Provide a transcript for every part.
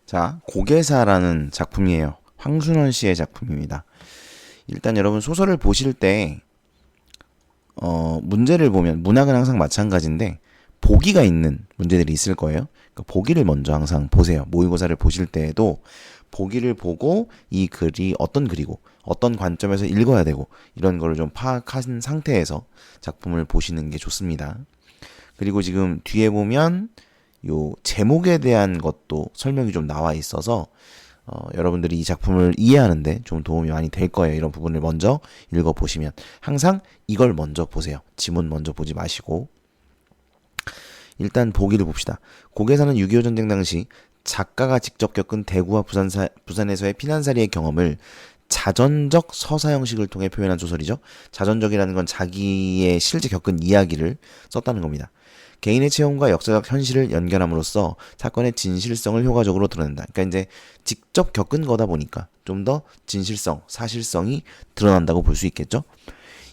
자, 고개사라는 작품이에요. 황순원 씨의 작품입니다. 일단 여러분 소설을 보실 때 문제를 보면 문학은 항상 마찬가지인데 보기가 있는 문제들이 있을 거예요. 그러니까 보기를 먼저 항상 보세요. 모의고사를 보실 때에도 보기를 보고 이 글이 어떤 글이고 어떤 관점에서 읽어야 되고 이런 거를 좀 파악한 상태에서 작품을 보시는 게 좋습니다. 그리고 지금 뒤에 보면 요 제목에 대한 것도 설명이 좀 나와 있어서 여러분들이 이 작품을 이해하는데 좀 도움이 많이 될 거예요. 이런 부분을 먼저 읽어보시면 항상 이걸 먼저 보세요. 지문 먼저 보지 마시고 일단 보기를 봅시다. 고개사는 6.25 전쟁 당시 작가가 직접 겪은 대구와 부산에서의 피난살이의 경험을 자전적 서사 형식을 통해 표현한 소설이죠. 자전적이라는 건 자기의 실제 겪은 이야기를 썼다는 겁니다. 개인의 체험과 역사적 현실을 연결함으로써 사건의 진실성을 효과적으로 드러낸다. 그러니까 이제 직접 겪은 거다 보니까 좀 더 진실성, 사실성이 드러난다고 볼 수 있겠죠.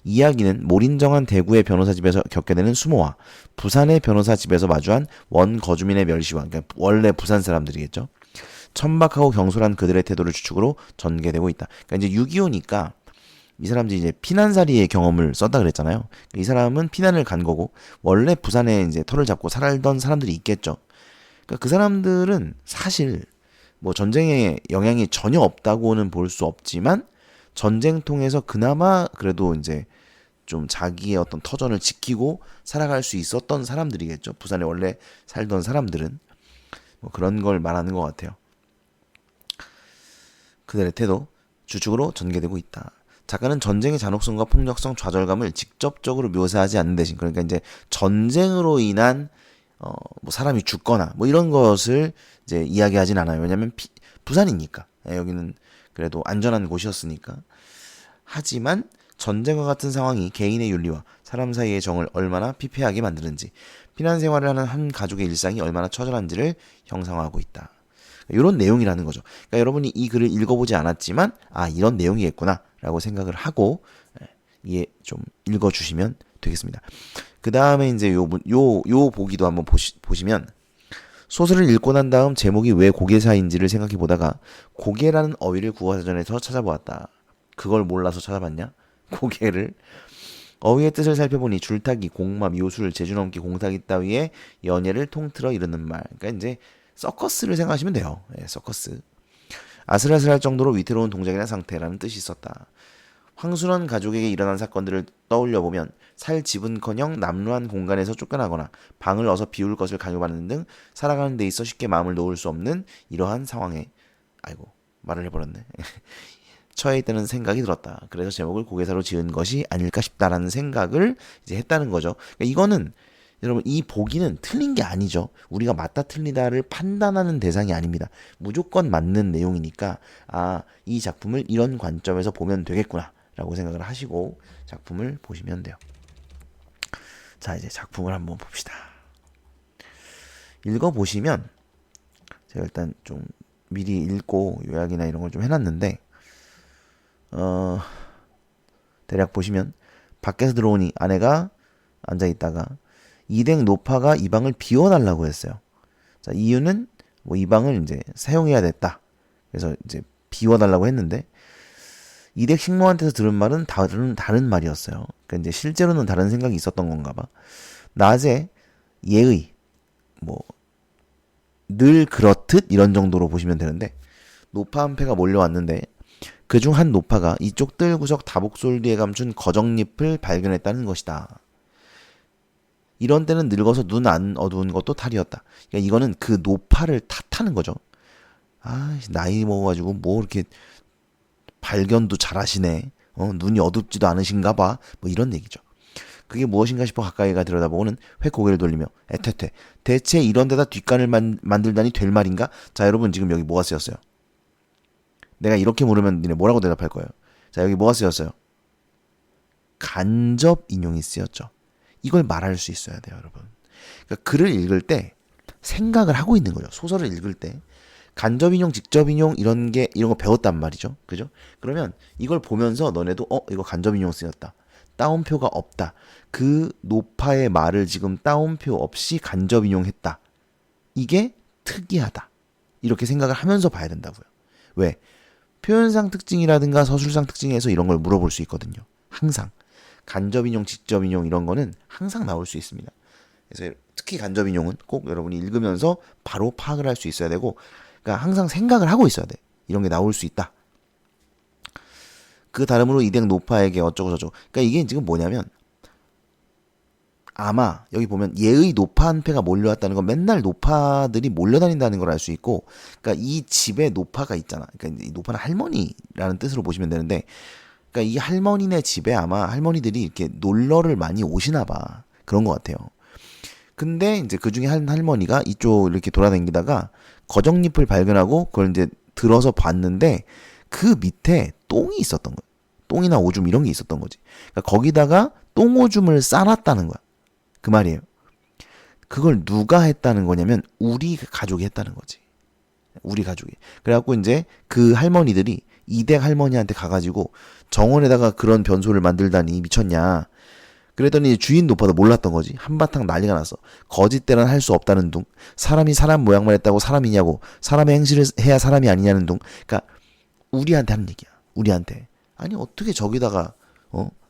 이야기는 몰인정한 대구의 변호사 집에서 겪게 되는 수모와 부산의 변호사 집에서 마주한 원 거주민의 멸시와, 그러니까 원래 부산 사람들이겠죠. 천박하고 경솔한 그들의 태도를 추측으로 전개되고 있다. 그러니까 이제 6.25니까 이 사람들이 이제 피난살이의 경험을 썼다 그랬잖아요. 이 사람은 피난을 간 거고 원래 부산에 이제 터를 잡고 살던 사람들이 있겠죠. 그러니까 그 사람들은 사실 뭐 전쟁에 영향이 전혀 없다고는 볼 수 없지만 전쟁 통해서 그나마 그래도 이제 좀 자기의 어떤 터전을 지키고 살아갈 수 있었던 사람들이겠죠. 부산에 원래 살던 사람들은 뭐 그런 걸 말하는 것 같아요. 그들의 태도, 주축으로 전개되고 있다. 작가는 전쟁의 잔혹성과 폭력성, 좌절감을 직접적으로 묘사하지 않는 대신, 그러니까 이제 전쟁으로 인한 뭐 사람이 죽거나 뭐 이런 것을 이제 이야기하진 않아요. 왜냐하면 부산이니까. 여기는 그래도 안전한 곳이었으니까. 하지만 전쟁과 같은 상황이 개인의 윤리와 사람 사이의 정을 얼마나 피폐하게 만드는지, 피난 생활을 하는 한 가족의 일상이 얼마나 처절한지를 형상화하고 있다. 이런 내용이라는 거죠. 그러니까 여러분이 이 글을 읽어보지 않았지만 이런 내용이겠구나 라고 생각을 하고 이해 좀 읽어주시면 되겠습니다. 그 다음에 이제 요 보기도 한번 보시면 소설을 읽고 난 다음 제목이 왜 고개사인지를 생각해 보다가 고개라는 어휘를 국어사전에서 찾아보았다. 그걸 몰라서 찾아봤냐? 고개를 어휘의 뜻을 살펴보니 줄타기, 공마, 묘술, 재주넘기, 공사기 따위의 연예를 통틀어 이르는 말. 그러니까 이제 서커스를 생각하시면 돼요. 서커스. 아슬아슬할 정도로 위태로운 동작이나 상태라는 뜻이 있었다. 황순원 가족에게 일어난 사건들을 떠올려보면 살 집은커녕 남루한 공간에서 쫓겨나거나 방을 어서 비울 것을 강요받는 등 살아가는 데 있어 쉽게 마음을 놓을 수 없는 이러한 상황에 말을 해버렸네. 처해 있다는 생각이 들었다. 그래서 제목을 고개사로 지은 것이 아닐까 싶다라는 생각을 이제 했다는 거죠. 그러니까 이거는 여러분 이 보기는 틀린 게 아니죠. 우리가 맞다 틀리다를 판단하는 대상이 아닙니다. 무조건 맞는 내용이니까 이 작품을 이런 관점에서 보면 되겠구나 라고 생각을 하시고 작품을 보시면 돼요. 자, 이제 작품을 한번 봅시다. 읽어보시면 제가 일단 좀 미리 읽고 요약이나 이런 걸 좀 해놨는데 대략 보시면 밖에서 들어오니 아내가 앉아있다가 이댁 노파가 이 방을 비워달라고 했어요. 자, 이유는 뭐 이 방을 이제 사용해야 됐다. 그래서 이제 비워달라고 했는데 이댁 식모한테서 들은 말은 다른 말이었어요. 그러니까 이제 실제로는 다른 생각이 있었던 건가 봐. 낮에 예의 뭐 늘 그렇듯 이런 정도로 보시면 되는데 노파 한 패가 몰려왔는데 그중 한 노파가 이쪽 뜰 구석 다복솔 뒤에 감춘 거정잎을 발견했다는 것이다. 이런 때는 늙어서 눈 안 어두운 것도 탈이었다. 그러니까 이거는 그 노파를 탓하는 거죠. 나이 먹어가지고 뭐 이렇게 발견도 잘하시네. 눈이 어둡지도 않으신가 봐. 뭐 이런 얘기죠. 그게 무엇인가 싶어 가까이가 들여다보고는 회 고개를 돌리며 애퇴퇴. 대체 이런 데다 뒷간을 만들다니 될 말인가? 자, 여러분 지금 여기 뭐가 쓰였어요? 내가 이렇게 물으면 니네 뭐라고 대답할 거예요? 자, 여기 뭐가 쓰였어요? 간접 인용이 쓰였죠. 이걸 말할 수 있어야 돼요, 여러분. 그러니까 글을 읽을 때 생각을 하고 있는 거죠. 소설을 읽을 때 간접 인용, 직접 인용 이런 거 배웠단 말이죠. 그죠? 그러면 이걸 보면서 너네도 이거 간접 인용 쓰였다. 따옴표가 없다. 그 노파의 말을 지금 따옴표 없이 간접 인용했다. 이게 특이하다. 이렇게 생각을 하면서 봐야 된다고요. 왜? 표현상 특징이라든가 서술상 특징에서 이런 걸 물어볼 수 있거든요. 항상. 간접인용, 직접인용 이런 거는 항상 나올 수 있습니다. 그래서 특히 간접인용은 꼭 여러분이 읽으면서 바로 파악을 할 수 있어야 되고, 그러니까 항상 생각을 하고 있어야 돼. 이런 게 나올 수 있다. 그 다름으로 이댁 노파에게 어쩌고 저쩌고. 그러니까 이게 지금 뭐냐면, 아마 여기 보면 예의 노파 한 패가 몰려왔다는 건 맨날 노파들이 몰려다닌다는 걸 알 수 있고, 그러니까 이 집에 노파가 있잖아. 그러니까 이 노파는 할머니라는 뜻으로 보시면 되는데, 그러니까 이 할머니네 집에 아마 할머니들이 이렇게 놀러를 많이 오시나 봐. 그런 것 같아요. 근데 이제 그 중에 한 할머니가 이쪽 이렇게 돌아다니다가 거정잎을 발견하고 그걸 이제 들어서 봤는데 그 밑에 똥이 있었던 거야. 똥이나 오줌 이런 게 있었던 거지. 그러니까 거기다가 똥오줌을 싸놨다는 거야. 그 말이에요. 그걸 누가 했다는 거냐면 우리 가족이 했다는 거지. 우리 가족이. 그래갖고 이제 그 할머니들이 이댁 할머니한테 가가지고 정원에다가 그런 변소를 만들다니 미쳤냐. 그랬더니 주인 노파도 몰랐던 거지. 한바탕 난리가 났어. 거짓대란 할 수 없다는 둥. 사람이 사람 모양만 했다고 사람이냐고. 사람의 행실을 해야 사람이 아니냐는 둥. 그러니까 우리한테 한 얘기야. 우리한테. 아니 어떻게 저기다가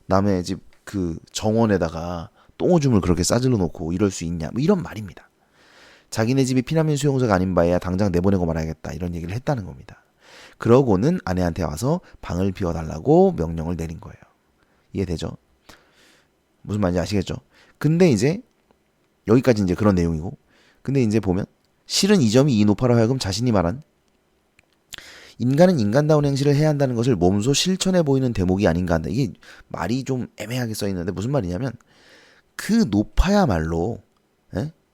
남의 집 그 정원에다가 똥오줌을 그렇게 싸질러 놓고 이럴 수 있냐. 뭐 이런 말입니다. 자기네 집이 피난민 수용소가 아닌 바에야 당장 내보내고 말아야겠다. 이런 얘기를 했다는 겁니다. 그러고는 아내한테 와서 방을 비워달라고 명령을 내린 거예요. 이해되죠? 무슨 말인지 아시겠죠? 근데 이제 여기까지 이제 그런 내용이고, 근데 이제 보면 실은 이 점이 이 노파로 하여금 자신이 말한 인간은 인간다운 행실을 해야 한다는 것을 몸소 실천해 보이는 대목이 아닌가 한다. 이게 말이 좀 애매하게 써 있는데 무슨 말이냐면 그 노파야말로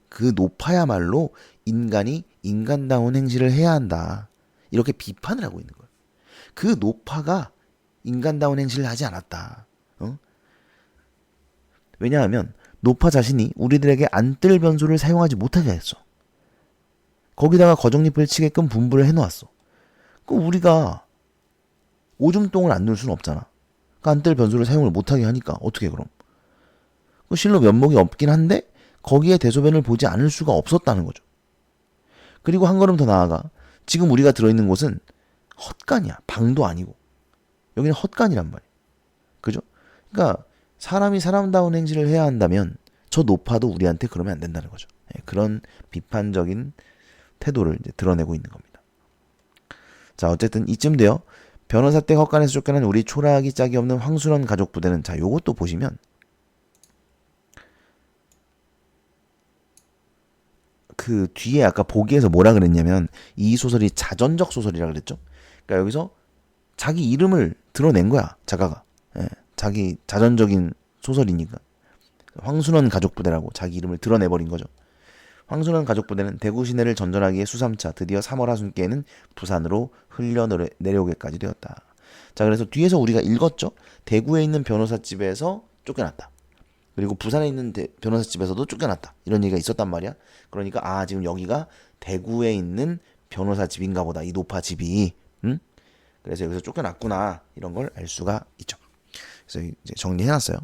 그 노파야말로 인간이 인간다운 행실을 해야 한다. 이렇게 비판을 하고 있는 거예요. 그 노파가 인간다운 행실을 하지 않았다. 왜냐하면 노파 자신이 우리들에게 안뜰 변소를 사용하지 못하게 했어. 거기다가 거정잎을 치게끔 분부를 해놓았어. 그럼 우리가 오줌똥을 안 넣을 수는 없잖아. 그 안뜰 변소를 사용을 못하게 하니까 어떻게 그럼? 그 실로 면목이 없긴 한데 거기에 대소변을 보지 않을 수가 없었다는 거죠. 그리고 한 걸음 더 나아가 지금 우리가 들어있는 곳은 헛간이야. 방도 아니고. 여기는 헛간이란 말이야. 그죠? 그러니까 사람이 사람다운 행실을 해야 한다면 저 노파도 우리한테 그러면 안 된다는 거죠. 그런 비판적인 태도를 이제 드러내고 있는 겁니다. 자, 어쨌든 이쯤 돼요. 변호사 댁 헛간에서 쫓겨난 우리 초라하기 짝이 없는 황순원 가족 부대는, 자, 요것도 보시면 그 뒤에 아까 보기에서 뭐라 그랬냐면 이 소설이 자전적 소설이라 그랬죠. 그러니까 여기서 자기 이름을 드러낸 거야, 작가가. 자기 자전적인 소설이니까. 황순원 가족부대라고 자기 이름을 드러내버린 거죠. 황순원 가족부대는 대구 시내를 전전하기에 수삼차 드디어 3월 하순께에는 부산으로 흘러내려오게까지 되었다. 자, 그래서 뒤에서 우리가 읽었죠. 대구에 있는 변호사집에서 쫓겨났다. 그리고 부산에 있는 변호사집에서도 쫓겨났다. 이런 얘기가 있었단 말이야. 그러니까 지금 여기가 대구에 있는 변호사집인가 보다. 이 노파집이. 그래서 여기서 쫓겨났구나. 이런 걸 알 수가 있죠. 그래서 이제 정리해놨어요.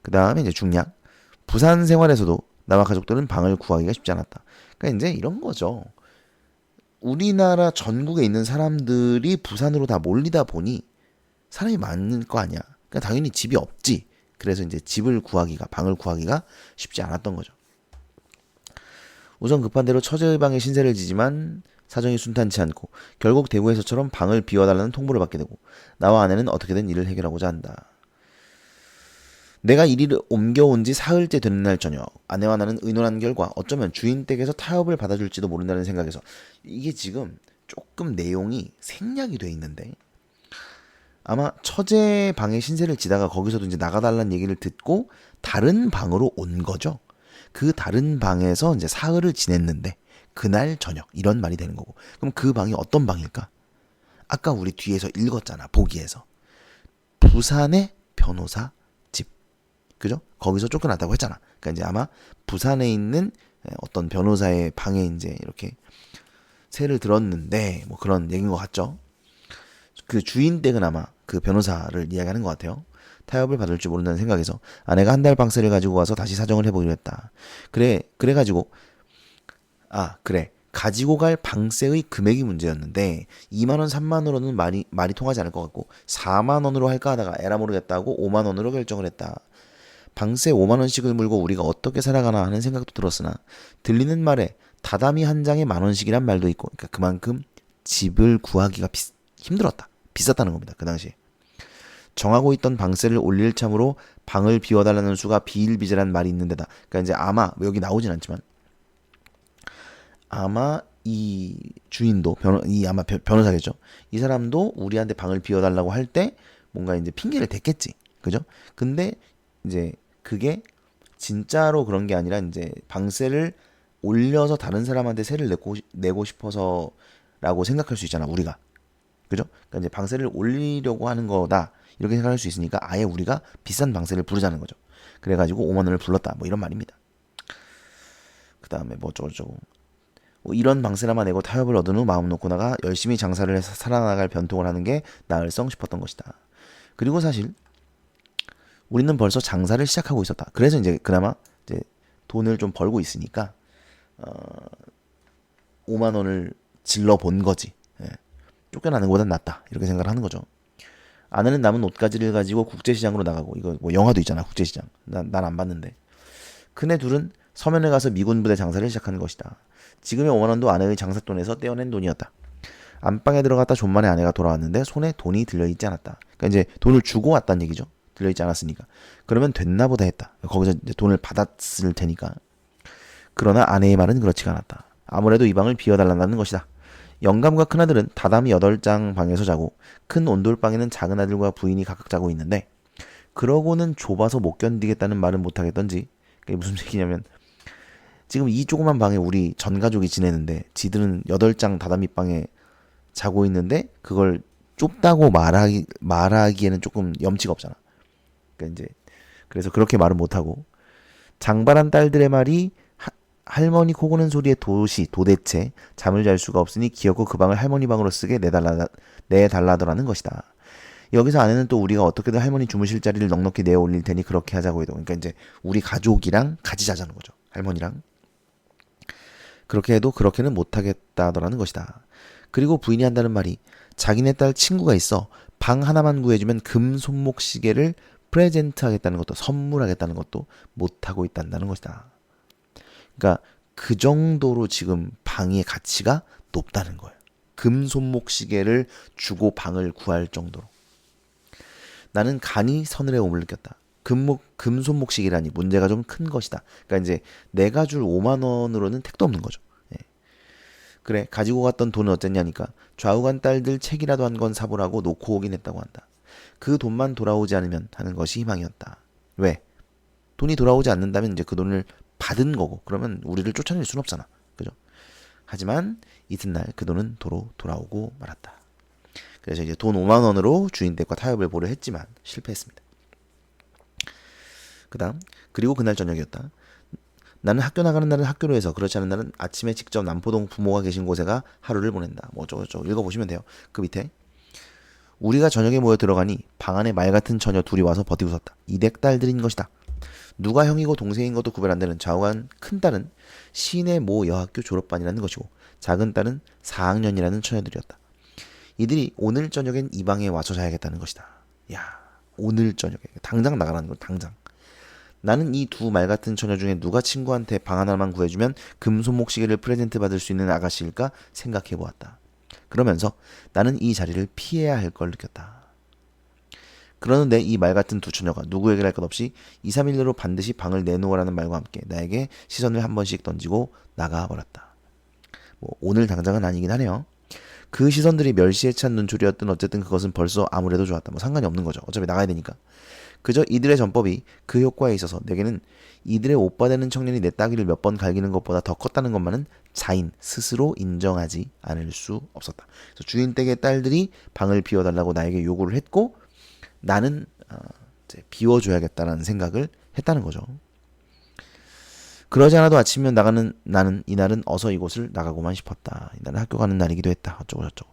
그 다음에 이제 중략. 부산 생활에서도 나와 가족들은 방을 구하기가 쉽지 않았다. 그러니까 이제 이런 거죠. 우리나라 전국에 있는 사람들이 부산으로 다 몰리다 보니 사람이 많을 거 아니야. 그러니까 당연히 집이 없지. 그래서 이제 방을 구하기가 쉽지 않았던 거죠. 우선 급한 대로 처제의 방에 신세를 지지만 사정이 순탄치 않고 결국 대구에서처럼 방을 비워달라는 통보를 받게 되고 나와 아내는 어떻게든 일을 해결하고자 한다. 내가 이리를 옮겨온 지 사흘째 되는 날 저녁, 아내와 나는 의논한 결과 어쩌면 주인 댁에서 타협을 받아줄지도 모른다는 생각에서, 이게 지금 조금 내용이 생략이 돼 있는데 아마 처제 방에 신세를 지다가 거기서도 이제 나가달라는 얘기를 듣고 다른 방으로 온 거죠. 그 다른 방에서 이제 사흘을 지냈는데 그날 저녁, 이런 말이 되는 거고. 그럼 그 방이 어떤 방일까? 아까 우리 뒤에서 읽었잖아, 보기에서. 부산의 변호사 집. 그죠? 거기서 쫓겨났다고 했잖아. 그러니까 이제 아마 부산에 있는 어떤 변호사의 방에 이제 이렇게 새를 들었는데 뭐 그런 얘기인 것 같죠. 그 주인 댁은 아마 그 변호사를 이야기하는 것 같아요. 타협을 받을지 모른다는 생각에서 아내가 한 달 방세를 가지고 와서 다시 사정을 해보기로 했다. 그래가지고 그래. 가지고 갈 방세의 금액이 문제였는데 2만 원, 3만 원으로는 말이 통하지 않을 것 같고 4만 원으로 할까 하다가 에라 모르겠다고 5만 원으로 결정을 했다. 방세 5만 원씩을 물고 우리가 어떻게 살아가나 하는 생각도 들었으나 들리는 말에 다다미 한 장에 만 원씩이란 말도 있고, 그러니까 그만큼 집을 구하기가 힘들었다. 비쌌다는 겁니다. 그 당시에. 정하고 있던 방세를 올릴 참으로 방을 비워달라는 수가 비일비재란 말이 있는데다. 그러니까 이제 아마 여기 나오진 않지만 아마 이 주인도 아마 변호사겠죠. 이 사람도 우리한테 방을 비워달라고 할 때 뭔가 이제 핑계를 댔겠지. 그죠? 근데 이제 그게 진짜로 그런 게 아니라 이제 방세를 올려서 다른 사람한테 세를 내고 싶어서라고 생각할 수 있잖아, 우리가. 그죠? 그러니까 이제 방세를 올리려고 하는 거다. 이렇게 생각할 수 있으니까 아예 우리가 비싼 방세를 부르자는 거죠. 그래가지고 5만 원을 불렀다. 뭐 이런 말입니다. 그 다음에 뭐 어쩌고저쩌고. 뭐 이런 방세라만 내고 타협을 얻은 후 마음 놓고 나가 열심히 장사를 해서 살아나갈 변통을 하는 게 나을성 싶었던 것이다. 그리고 사실 우리는 벌써 장사를 시작하고 있었다. 그래서 이제 그나마 이제 돈을 좀 벌고 있으니까 5만 원을 질러 본 거지. 예. 쫓겨나는 것보단 낫다. 이렇게 생각을 하는 거죠. 아내는 남은 옷가지를 가지고 국제시장으로 나가고, 이거 뭐 영화도 있잖아, 국제시장. 난 안 봤는데. 그네 둘은 서면에 가서 미군 부대 장사를 시작하는 것이다. 지금의 5만 원도 아내의 장사돈에서 떼어낸 돈이었다. 안방에 들어갔다 좀 만에 아내가 돌아왔는데 손에 돈이 들려있지 않았다. 그러니까 이제 돈을 주고 왔다는 얘기죠. 들려있지 않았으니까. 그러면 됐나 보다 했다. 거기서 이제 돈을 받았을 테니까. 그러나 아내의 말은 그렇지가 않았다. 아무래도 이 방을 비워달라는 것이다. 영감과 큰아들은 다담이 8장 방에서 자고 큰 온돌방에는 작은 아들과 부인이 각각 자고 있는데, 그러고는 좁아서 못 견디겠다는 말은 못하겠던지. 그게 무슨 얘기냐면 지금 이 조그만 방에 우리 전 가족이 지내는데 지들은 8장 다다미 방에 자고 있는데 그걸 좁다고 말하기에는 조금 염치가 없잖아. 그러니까 이제 그래서 그렇게 말은 못하고, 장발한 딸들의 말이 할머니 코 고는 소리에 도대체 잠을 잘 수가 없으니 기어코 그 방을 할머니 방으로 쓰게 내달라더라는 것이다. 여기서 아내는 또 우리가 어떻게든 할머니 주무실 자리를 넉넉히 내어 올릴 테니 그렇게 하자고 해도, 그러니까 이제 우리 가족이랑 같이 자자는 거죠. 할머니랑. 그렇게 해도 그렇게는 못하겠다더라는 것이다. 그리고 부인이 한다는 말이 자기네 딸 친구가 있어 방 하나만 구해주면 금 손목 시계를 프레젠트 하겠다는 것도, 선물하겠다는 것도 못하고 있다는 것이다. 그러니까 그 정도로 지금 방의 가치가 높다는 거예요. 금 손목 시계를 주고 방을 구할 정도로. 나는 간이 서늘에 오물 느꼈다. 금 손목 시계라니 문제가 좀 큰 것이다. 그러니까 이제 내가 줄 5만 원으로는 택도 없는 거죠. 예. 그래, 가지고 갔던 돈은 어쨌냐니까 좌우간 딸들 책이라도 한 권 사보라고 놓고 오긴 했다고 한다. 그 돈만 돌아오지 않으면 하는 것이 희망이었다. 왜? 돈이 돌아오지 않는다면 이제 그 돈을 받은 거고, 그러면 우리를 쫓아낼 수는 없잖아. 그죠? 하지만 이튿날 그 돈은 도로 돌아오고 말았다. 그래서 이제 돈 5만 원으로 주인 댁과 타협을 보려 했지만 실패했습니다. 그리고 그날 저녁이었다. 나는 학교 나가는 날은 학교로 해서 그렇지 않은 날은 아침에 직접 남포동 부모가 계신 곳에가 하루를 보낸다. 뭐 어쩌고저쩌고 읽어보시면 돼요. 그 밑에 우리가 저녁에 모여 들어가니 방 안에 말 같은 처녀 둘이 와서 버티고 섰다. 이댁 딸들인 것이다. 누가 형이고 동생인 것도 구별 안 되는 좌우간 큰 딸은 시내 모 여학교 졸업반이라는 것이고 작은 딸은 4학년이라는 처녀들이었다. 이들이 오늘 저녁엔 이 방에 와서 자야겠다는 것이다. 야, 오늘 저녁에 당장 나가라는 거, 당장. 나는 이 두 말 같은 처녀 중에 누가 친구한테 방 하나만 구해주면 금손목 시계를 프레젠트 받을 수 있는 아가씨일까 생각해 보았다. 그러면서 나는 이 자리를 피해야 할 걸 느꼈다. 그러는데 이 말 같은 두 처녀가 누구에게 할 것 없이 2, 3일 내로 반드시 방을 내놓으라는 말과 함께 나에게 시선을 한 번씩 던지고 나가버렸다. 뭐 오늘 당장은 아니긴 하네요. 그 시선들이 멸시에 찬 눈초리였든 어쨌든 그것은 벌써 아무래도 좋았다. 뭐 상관이 없는 거죠. 어차피 나가야 되니까. 그저 이들의 전법이 그 효과에 있어서 내게는 이들의 오빠 되는 청년이 내 따귀를 몇 번 갈기는 것보다 더 컸다는 것만은 자인 스스로 인정하지 않을 수 없었다. 그래서 주인 댁의 딸들이 방을 비워달라고 나에게 요구를 했고 나는 이제 비워줘야겠다라는 생각을 했다는 거죠. 그러지 않아도 아침이면 나는 이날은 어서 이곳을 나가고만 싶었다. 이날은 학교 가는 날이기도 했다. 어쩌고 저쩌고.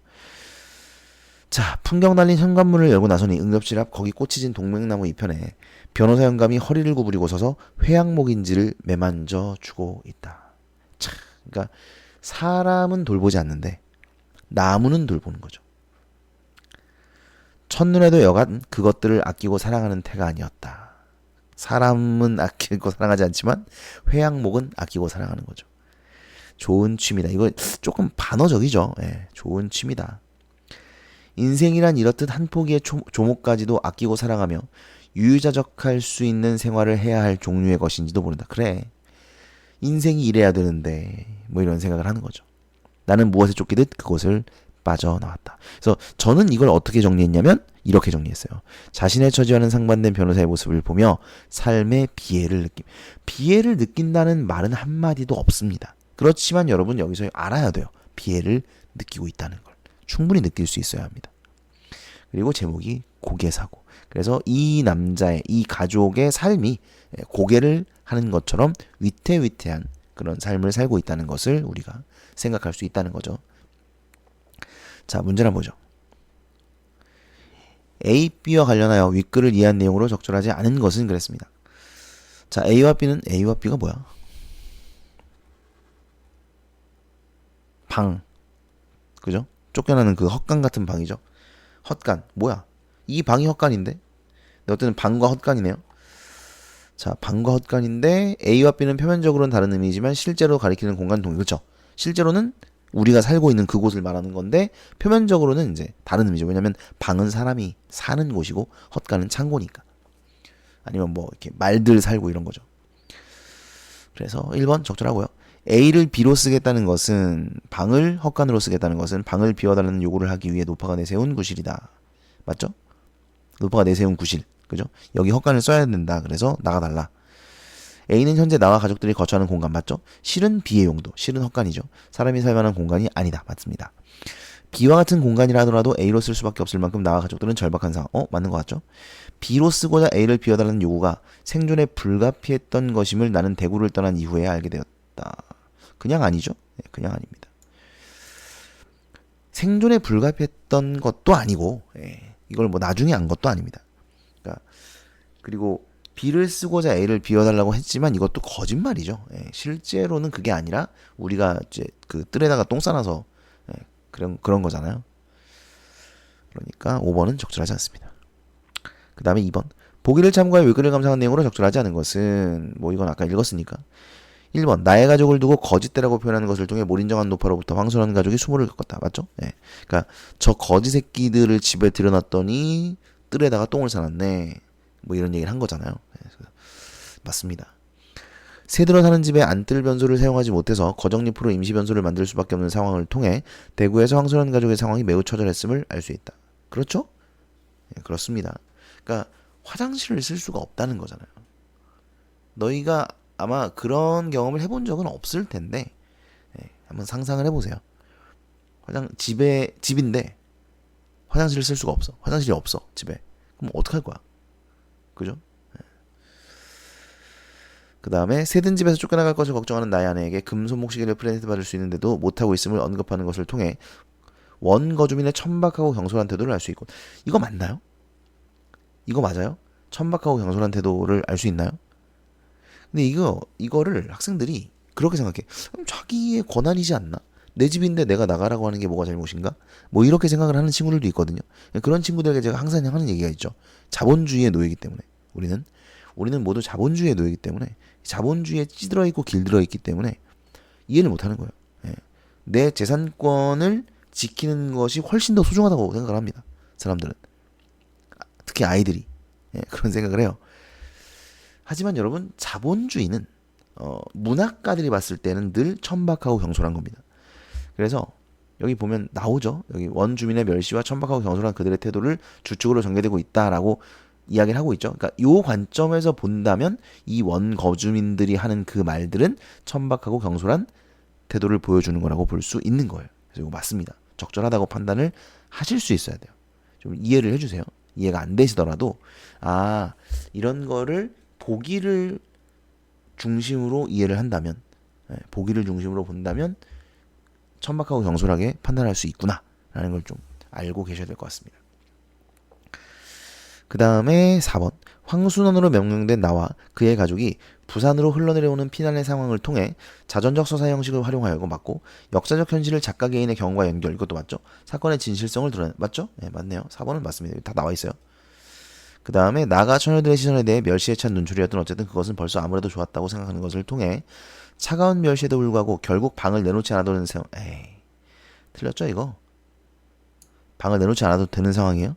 자, 풍경 날린 현관문을 열고 나서니 응급실 앞 거기 꽂히진 동맥나무 이편에 변호사 영감이 허리를 구부리고 서서 회양목인지를 매만져 주고 있다. 참, 그러니까 사람은 돌보지 않는데 나무는 돌보는 거죠. 첫눈에도 여간 그것들을 아끼고 사랑하는 태가 아니었다. 사람은 아끼고 사랑하지 않지만 회양목은 아끼고 사랑하는 거죠. 좋은 취미다. 이거 조금 반어적이죠. 예, 좋은 취미다. 인생이란 이렇듯 한 포기의 조목까지도 아끼고 사랑하며 유유자적할 수 있는 생활을 해야 할 종류의 것인지도 모른다. 그래. 인생이 이래야 되는데 뭐 이런 생각을 하는 거죠. 나는 무엇에 쫓기듯 그곳을 빠져나왔다. 그래서 저는 이걸 어떻게 정리했냐면 이렇게 정리했어요. 자신의 처지와는 상반된 변호사의 모습을 보며 삶의 비애를 느낀다는 말은 한마디도 없습니다. 그렇지만 여러분 여기서 알아야 돼요. 비애를 느끼고 있다는 걸. 충분히 느낄 수 있어야 합니다. 그리고 제목이 고개사고. 그래서 이 남자의, 이 가족의 삶이 고개를 하는 것처럼 위태위태한 그런 삶을 살고 있다는 것을 우리가 생각할 수 있다는 거죠. 자, 문제를 한번 보죠. A, B와 관련하여 윗글을 이해한 내용으로 적절하지 않은 것은 그랬습니다. 자, A와 B가 뭐야? 방. 그죠? 쫓겨나는 그 헛간 같은 방이죠. 헛간. 뭐야? 이 방이 헛간인데? 어쨌든 방과 헛간이네요. 자, 방과 헛간인데 A와 B는 표면적으로는 다른 의미지만 실제로 가리키는 공간 동일. 그렇죠? 실제로는 우리가 살고 있는 그곳을 말하는 건데 표면적으로는 이제 다른 의미죠. 왜냐면 방은 사람이 사는 곳이고 헛간은 창고니까. 아니면 뭐 이렇게 말들 살고 이런 거죠. 그래서 1번 적절하고요. A를 B로 쓰겠다는 것은 방을 헛간으로 쓰겠다는 것은 방을 비워달라는 요구를 하기 위해 노파가 내세운 구실이다. 맞죠? 노파가 내세운 구실. 그죠? 여기 헛간을 써야 된다. 그래서 나가달라. A는 현재 나와 가족들이 거처하는 공간 맞죠? 실은 B의 용도. 실은 헛간이죠. 사람이 살만한 공간이 아니다. 맞습니다. B와 같은 공간이라 하더라도 A로 쓸 수밖에 없을 만큼 나와 가족들은 절박한 상황. 맞는 것 같죠? B로 쓰고자 A를 비워달라는 요구가 생존에 불가피했던 것임을 나는 대구를 떠난 이후에 알게 되었다. 그냥 아니죠? 네, 그냥 아닙니다. 생존에 불가피했던 것도 아니고 이걸 뭐 나중에 안 것도 아닙니다. 그러니까 그리고 B를 쓰고자 A를 비워달라고 했지만 이것도 거짓말이죠. 실제로는 그게 아니라 우리가 이제 그 뜰에다가 똥 싸놔서 그런 거잖아요. 그러니까 5번은 적절하지 않습니다. 그 다음에 2번. 보기를 참고해 외글을 감상한 내용으로 적절하지 않은 것은 뭐 이건 아까 읽었으니까. 1번. 나의 가족을 두고 거짓대라고 표현하는 것을 통해 몰인정한 노파로부터 황소라는 가족이 수모를 겪었다. 맞죠? 그러니까 저 거지 새끼들을 집에 들여놨더니 뜰에다가 똥을 싸놨네. 뭐 이런 얘기를 한 거잖아요. 맞습니다. 새들어 사는 집에 안뜰 변소를 사용하지 못해서 거정잎으로 임시 변소를 만들 수밖에 없는 상황을 통해 대구에서 황소라는 가족의 상황이 매우 처절했음을 알 수 있다. 그렇죠? 그렇습니다. 그러니까 화장실을 쓸 수가 없다는 거잖아요. 너희가 아마 그런 경험을 해본 적은 없을 텐데 한번 상상을 해보세요. 집인데 화장실을 쓸 수가 없어. 화장실이 없어 집에. 그럼 어떡할 거야? 그죠? 그 다음에 새든 집에서 쫓겨나갈 것을 걱정하는 나의 아내에게 금손목시계를 프레젠트 받을 수 있는데도 못하고 있음을 언급하는 것을 통해 원거주민의 천박하고 경솔한 태도를 알 수 있고. 이거 맞나요? 이거 맞아요? 천박하고 경솔한 태도를 알 수 있나요? 근데 이거를 학생들이 그렇게 생각해. 자기의 권한이지 않나? 내 집인데 내가 나가라고 하는 게 뭐가 잘못인가? 뭐 이렇게 생각을 하는 친구들도 있거든요. 그런 친구들에게 제가 항상 하는 얘기가 있죠. 자본주의의 노예이기 때문에 우리는 모두 자본주의의 노예이기 때문에 자본주의에 찌들어 있고 길들어 있기 때문에 이해를 못하는 거예요. 내 재산권을 지키는 것이 훨씬 더 소중하다고 생각을 합니다. 사람들은 특히 아이들이 그런 생각을 해요. 하지만 여러분 자본주의는 문학가들이 봤을 때는 늘 천박하고 경솔한 겁니다. 그래서 여기 보면 나오죠. 여기 원주민의 멸시와 천박하고 경솔한 그들의 태도를 주축으로 전개되고 있다라고 이야기를 하고 있죠. 그러니까 이 관점에서 본다면 이 원거주민들이 하는 그 말들은 천박하고 경솔한 태도를 보여주는 거라고 볼 수 있는 거예요. 그래서 이거 맞습니다. 적절하다고 판단을 하실 수 있어야 돼요. 좀 이해를 해주세요. 이해가 안 되시더라도 이런 거를 보기를 중심으로 이해를 한다면 보기를 중심으로 본다면 천박하고 경솔하게 판단할 수 있구나 라는 걸 좀 알고 계셔야 될 것 같습니다. 그 다음에 4번. 황순원으로 명명된 나와 그의 가족이 부산으로 흘러내려오는 피난의 상황을 통해 자전적 서사 형식을 활용하여 맞고 역사적 현실을 작가 개인의 경험과 연결 이것도 맞죠? 사건의 진실성을 드러내 맞죠? 네 맞네요. 4번은 맞습니다. 다 나와 있어요. 그 다음에 나가 처녀들의 시선에 대해 멸시에 찬 눈초리였던 어쨌든 그것은 벌써 아무래도 좋았다고 생각하는 것을 통해 차가운 멸시에도 불구하고 결국 방을 내놓지 않아도 되는 상황. 에이 틀렸죠 이거? 방을 내놓지 않아도 되는 상황이에요?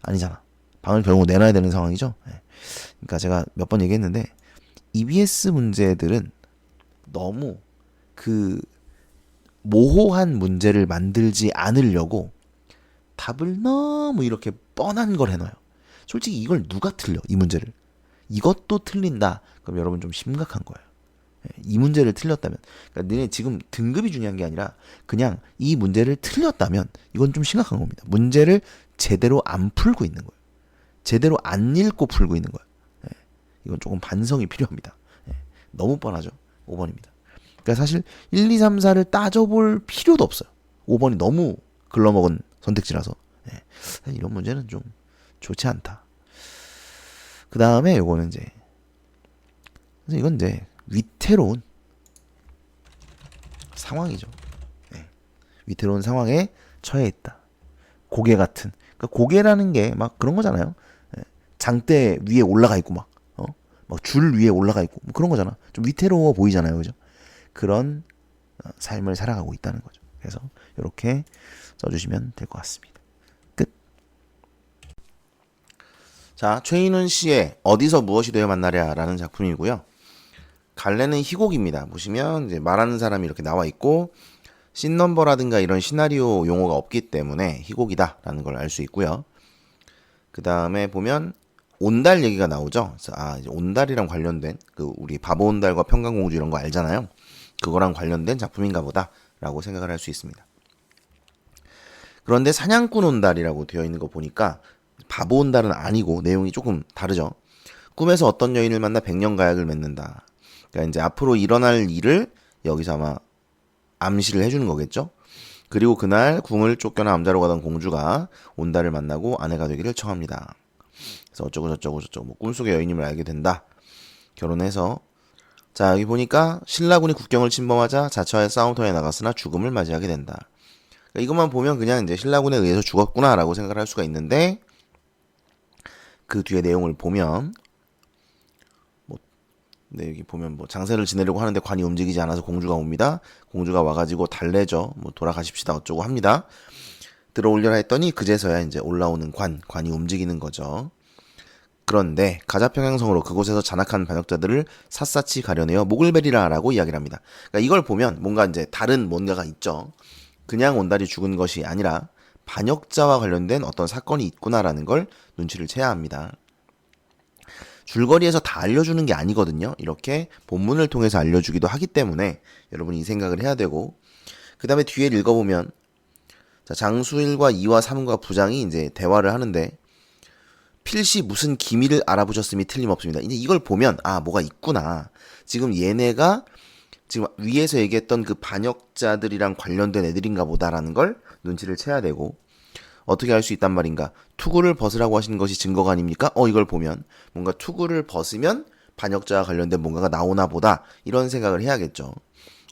아니잖아. 방을 결국 내놔야 되는 상황이죠. 네. 그러니까 제가 몇 번 얘기했는데 EBS 문제들은 너무 그 모호한 문제를 만들지 않으려고 답을 너무 이렇게 뻔한 걸 해놔요. 솔직히 이걸 누가 틀려 이 문제를 이것도 틀린다 그럼 여러분 좀 심각한 거예요. 이 문제를 틀렸다면 그러니까 너네 지금 등급이 중요한 게 아니라 그냥 이 문제를 틀렸다면 이건 좀 심각한 겁니다. 문제를 제대로 안 풀고 있는 거예요. 제대로 안 읽고 풀고 있는 거예요. 이건 조금 반성이 필요합니다. 너무 뻔하죠. 5번입니다. 그러니까 사실 1, 2, 3, 4를 따져볼 필요도 없어요. 5번이 너무 글러먹은 선택지라서 이런 문제는 좀 좋지 않다. 그 다음에 요거는 이건 이제 위태로운 상황이죠. 위태로운 상황에 처해 있다. 고개 같은. 그러니까 고개라는 게 막 그런 거잖아요. 장대 위에 올라가 있고 막 줄 위에 올라가 있고 뭐 그런 거잖아. 좀 위태로워 보이잖아요, 그죠? 그런 삶을 살아가고 있다는 거죠. 그래서 이렇게 써주시면 될 것 같습니다. 끝. 자, 최인훈 씨의 어디서 무엇이 되어 만나랴라는 작품이고요. 갈래는 희곡입니다. 보시면 이제 말하는 사람이 이렇게 나와 있고 씬 넘버라든가 이런 시나리오 용어가 없기 때문에 희곡이다라는 걸 알 수 있고요. 그 다음에 보면 온달 얘기가 나오죠. 그래서 이제 온달이랑 관련된 그 우리 바보 온달과 평강공주 이런 거 알잖아요. 그거랑 관련된 작품인가 보다라고 생각을 할 수 있습니다. 그런데 사냥꾼 온달이라고 되어 있는 거 보니까 바보 온달은 아니고 내용이 조금 다르죠. 꿈에서 어떤 여인을 만나 100년 가약을 맺는다. 그러니까 이제 앞으로 일어날 일을 여기서 아마 암시를 해주는 거겠죠. 그리고 그날 궁을 쫓겨나 암자로 가던 공주가 온달을 만나고 아내가 되기를 청합니다. 그래서 어쩌고 저쩌고 뭐 꿈속의 여인임을 알게 된다. 결혼해서 자 여기 보니까 신라군이 국경을 침범하자 자처하여 싸움터에 나갔으나 죽음을 맞이하게 된다. 그러니까 이것만 보면 그냥 이제 신라군에 의해서 죽었구나라고 생각을 할 수가 있는데 그 뒤에 내용을 보면 여기 보면 장세를 지내려고 하는데 관이 움직이지 않아서 공주가 옵니다. 공주가 와가지고 달래죠. 돌아가십시다 어쩌고 합니다. 들어올려라 했더니 그제서야 이제 올라오는 관이 움직이는 거죠. 그런데 가자평양성으로 그곳에서 잔악한 반역자들을 샅샅이 가려내어 목을 베리라라고 이야기를 합니다. 그러니까 이걸 보면 뭔가 이제 다른 뭔가가 있죠. 그냥 온달이 죽은 것이 아니라 반역자와 관련된 어떤 사건이 있구나라는 걸 눈치를 채야 합니다. 줄거리에서 다 알려주는 게 아니거든요. 이렇게 본문을 통해서 알려주기도 하기 때문에 여러분이 이 생각을 해야 되고 그 다음에 뒤에 읽어보면 자, 장수일과 2와 3과 부장이 이제 대화를 하는데 필시 무슨 기밀을 알아보셨음이 틀림없습니다. 이제 이걸 보면 뭐가 있구나. 지금 얘네가 지금 위에서 얘기했던 그 반역자들이랑 관련된 애들인가 보다라는 걸 눈치를 채야 되고 어떻게 알 수 있단 말인가? 투구를 벗으라고 하시는 것이 증거가 아닙니까? 이걸 보면 뭔가 투구를 벗으면 반역자와 관련된 뭔가가 나오나 보다 이런 생각을 해야겠죠.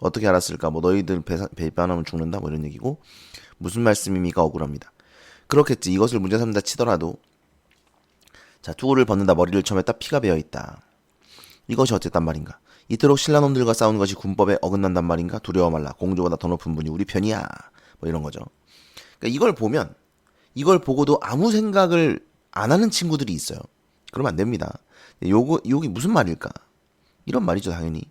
어떻게 알았을까? 너희들 배반하면 죽는다 이런 얘기고 무슨 말씀입니까? 억울합니다. 그렇겠지. 이것을 문제 삼다 치더라도 자 투구를 벗는다 머리를 쳐맸다 피가 배어있다. 이것이 어쨌단 말인가? 이토록 신라놈들과 싸우는 것이 군법에 어긋난단 말인가? 두려워 말라. 공주보다 더 높은 분이 우리 편이야. 이런 거죠. 그러니까 이걸 보면 이걸 보고도 아무 생각을 안 하는 친구들이 있어요. 그러면 안 됩니다. 여기 무슨 말일까? 이런 말이죠, 당연히.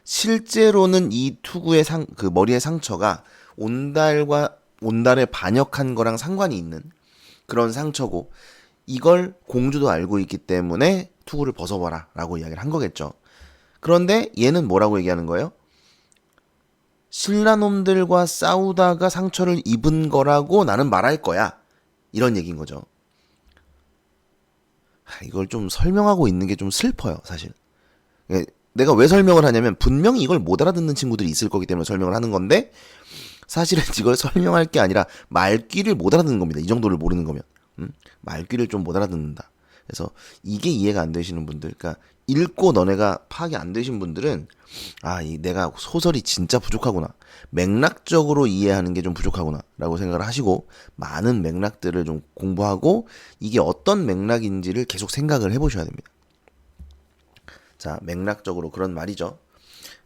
실제로는 이 투구의 그 머리의 상처가 온달에 반역한 거랑 상관이 있는 그런 상처고, 이걸 공주도 알고 있기 때문에 투구를 벗어봐라 라고 이야기를 한 거겠죠. 그런데 얘는 뭐라고 얘기하는 거예요? 신라놈들과 싸우다가 상처를 입은 거라고 나는 말할 거야. 이런 얘기인 거죠. 이걸 좀 설명하고 있는 게 좀 슬퍼요, 사실. 내가 왜 설명을 하냐면 분명히 이걸 못 알아듣는 친구들이 있을 거기 때문에 설명을 하는 건데 사실은 이걸 설명할 게 아니라 말귀를 못 알아듣는 겁니다. 이 정도를 모르는 거면. 말귀를 좀 못 알아듣는다. 그래서 이게 이해가 안 되시는 분들, 그러니까 읽고 너네가 파악이 안 되신 분들은 내가 소설이 진짜 부족하구나. 맥락적으로 이해하는 게 좀 부족하구나라고 생각을 하시고 많은 맥락들을 좀 공부하고 이게 어떤 맥락인지를 계속 생각을 해보셔야 됩니다. 자, 맥락적으로 그런 말이죠.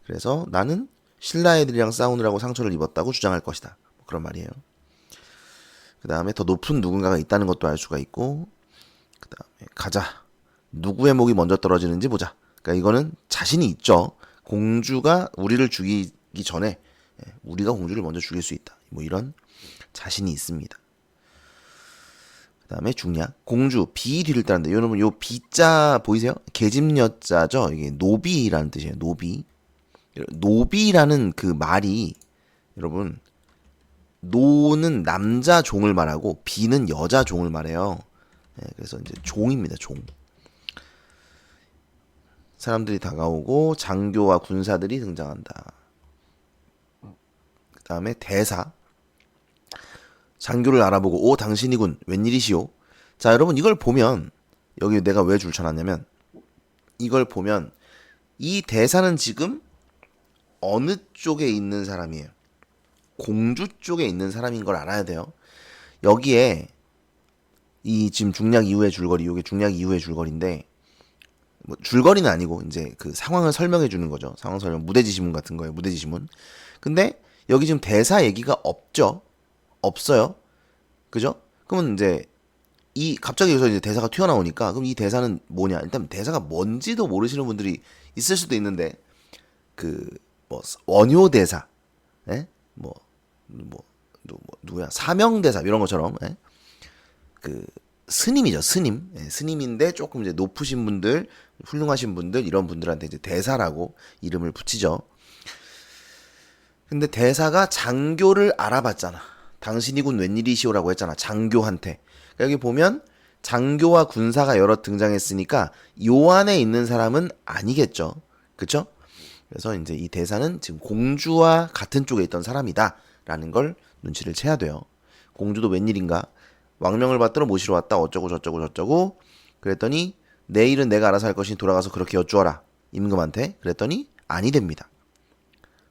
그래서 나는 신라 애들이랑 싸우느라고 상처를 입었다고 주장할 것이다. 그런 말이에요. 그 다음에 더 높은 누군가가 있다는 것도 알 수가 있고, 그 다음에 가자. 누구의 목이 먼저 떨어지는지 보자. 그러니까 이거는 자신이 있죠. 공주가 우리를 죽이기 전에 우리가 공주를 먼저 죽일 수 있다. 뭐 이런 자신이 있습니다. 그 다음에 중략. 공주 비 뒤를 따른다. 여러분 요 비자 보이세요? 계집여자죠. 이게 노비라는 뜻이에요. 노비. 노비라는 그 말이 여러분 노는 남자 종을 말하고 비는 여자 종을 말해요. 그래서 이제 종입니다. 종. 사람들이 다가오고 장교와 군사들이 등장한다. 그 다음에 대사. 장교를 알아보고 오 당신이군 웬일이시오. 자 여러분 이걸 보면 여기 내가 왜 줄쳐놨냐면 이걸 보면 이 대사는 지금 어느 쪽에 있는 사람이에요. 공주 쪽에 있는 사람인 걸 알아야 돼요. 여기에 이 지금 중략 이후의 줄거리, 이게 중략 이후의 줄거리인데 뭐 줄거리는 아니고 이제 그 상황을 설명해 주는 거죠. 상황 설명, 무대지시문 같은 거예요. 무대지시문. 근데 여기 지금 대사 얘기가 없죠. 없어요. 그죠? 그러면 이제 이 갑자기 여기서 이제 대사가 튀어나오니까 그럼 이 대사는 뭐냐? 일단 대사가 뭔지도 모르시는 분들이 있을 수도 있는데 그 뭐 원효 대사, 예? 누구야? 사명 대사 이런 것처럼 예? 그 스님이죠. 스님. 예, 스님인데 조금 이제 높으신 분들, 훌륭하신 분들 이런 분들한테 이제 대사라고 이름을 붙이죠. 근데 대사가 장교를 알아봤잖아. 당신이군 웬일이시오라고 했잖아. 장교한테. 그러니까 여기 보면 장교와 군사가 여러 등장했으니까 요 안에 있는 사람은 아니겠죠. 그쵸? 그래서 이제 이 대사는 지금 공주와 같은 쪽에 있던 사람이다라는 걸 눈치를 채야 돼요. 공주도 웬일인가? 왕명을 받들어 모시러 왔다. 어쩌고 저쩌고 저쩌고. 그랬더니 내일은 내가 알아서 할 것이니 돌아가서 그렇게 여쭈어라. 임금한테. 그랬더니 아니 됩니다.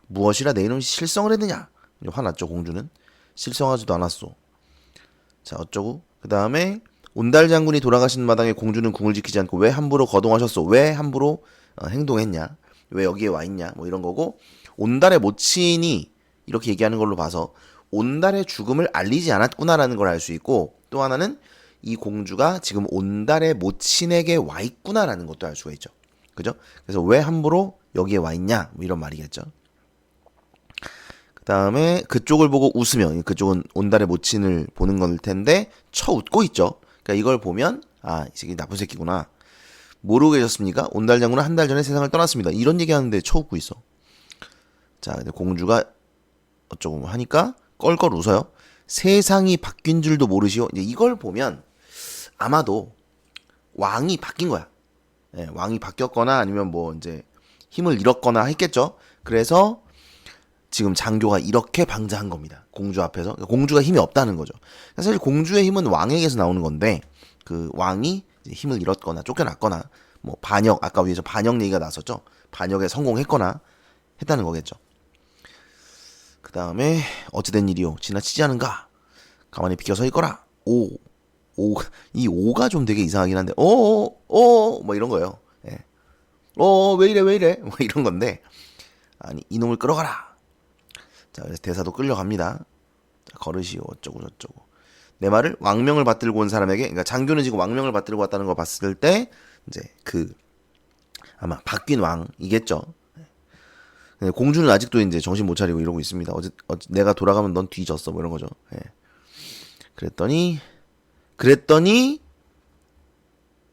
무엇이라 내 이놈이 실성을 했느냐? 화났죠 공주는. 실성하지도 않았소. 자 어쩌고. 그 다음에 온달 장군이 돌아가신 마당에 공주는 궁을 지키지 않고 왜 함부로 거동하셨소? 왜 함부로 행동했냐? 왜 여기에 와 있냐? 뭐 이런 거고 온달의 모친이 이렇게 얘기하는 걸로 봐서 온달의 죽음을 알리지 않았구나라는 걸 알 수 있고 또 하나는 이 공주가 지금 온달의 모친에게 와 있구나라는 것도 알 수가 있죠. 그죠? 그래서 왜 함부로 여기에 와 있냐? 뭐 이런 말이겠죠. 그 다음에 그쪽을 보고 웃으며 그쪽은 온달의 모친을 보는 걸 텐데 쳐 웃고 있죠. 그러니까 이걸 보면 이 새끼 나쁜 새끼구나. 모르고 계셨습니까? 온달 장군은 한 달 전에 세상을 떠났습니다. 이런 얘기하는데 쳐 웃고 있어. 자, 근데 공주가 어쩌고 하니까 껄껄 웃어요. 세상이 바뀐 줄도 모르시오. 이제 이걸 보면 아마도 왕이 바뀐 거야. 예, 왕이 바뀌었거나 아니면 뭐 이제 힘을 잃었거나 했겠죠. 그래서 지금 장교가 이렇게 방자한 겁니다. 공주 앞에서. 그러니까 공주가 힘이 없다는 거죠. 사실 공주의 힘은 왕에게서 나오는 건데 그 왕이 힘을 잃었거나 쫓겨났거나 뭐 반역 아까 위에서 반역 얘기가 나왔었죠. 반역에 성공했거나 했다는 거겠죠. 그 다음에 어찌된 일이오 지나치지 않은가 가만히 비켜서 있거라. 이 오가 좀 되게 이상하긴 한데 뭐 이런 거예요. 예. 왜 이래 뭐 이런 건데 아니 이놈을 끌어가라. 자 그래서 대사도 끌려갑니다. 자, 걸으시오 어쩌고 저쩌고 내 말을 왕명을 받들고 온 사람에게 그러니까 장교는 지금 왕명을 받들고 왔다는 걸 봤을 때 이제 아마 바뀐 왕이겠죠. 공주는 아직도 이제 정신 못 차리고 이러고 있습니다. 내가 돌아가면 넌 뒤졌어 뭐 이런 거죠. 예. 그랬더니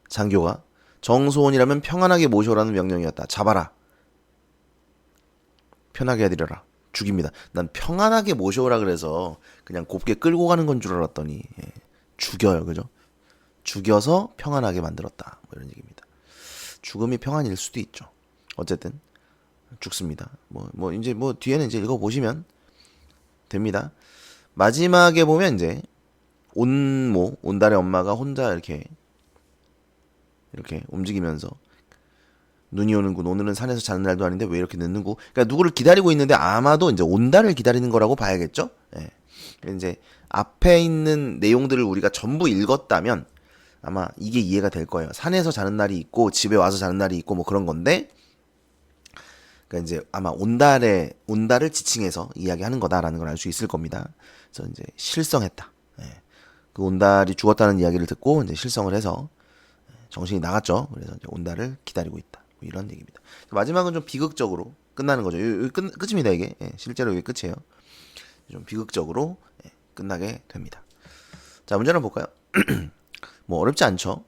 장교가 정소원이라면 평안하게 모셔오라는 명령이었다. 잡아라. 편하게 해드려라. 죽입니다. 난 평안하게 모셔오라 그래서 그냥 곱게 끌고 가는 건 줄 알았더니 죽여요. 그죠? 죽여서 평안하게 만들었다. 뭐 이런 얘기입니다. 죽음이 평안일 수도 있죠. 어쨌든 죽습니다. 이제 뒤에는 이제 읽어보시면 됩니다. 마지막에 보면 이제 온달의 엄마가 혼자 이렇게 이렇게 움직이면서 눈이 오는군. 오늘은 산에서 자는 날도 아닌데 왜 이렇게 늦는구? 그러니까 누구를 기다리고 있는데 아마도 이제 온다를 기다리는 거라고 봐야겠죠. 예. 이제 앞에 있는 내용들을 우리가 전부 읽었다면 아마 이게 이해가 될 거예요. 산에서 자는 날이 있고 집에 와서 자는 날이 있고 뭐 그런 건데, 그러니까 이제 아마 온달을 지칭해서 이야기하는 거다라는 걸 알 수 있을 겁니다. 그래서 이제 실성했다. 예. 그 온달이 죽었다는 이야기를 듣고 이제 실성을 해서 정신이 나갔죠. 그래서 이제 온달을 기다리고 있다. 뭐 이런 얘기입니다. 마지막은 좀 비극적으로 끝나는 거죠. 여기 끝입니다 이게. 예. 실제로 이게 끝이에요. 좀 비극적으로 끝나게 됩니다. 자, 문제 한번 볼까요? 뭐 어렵지 않죠.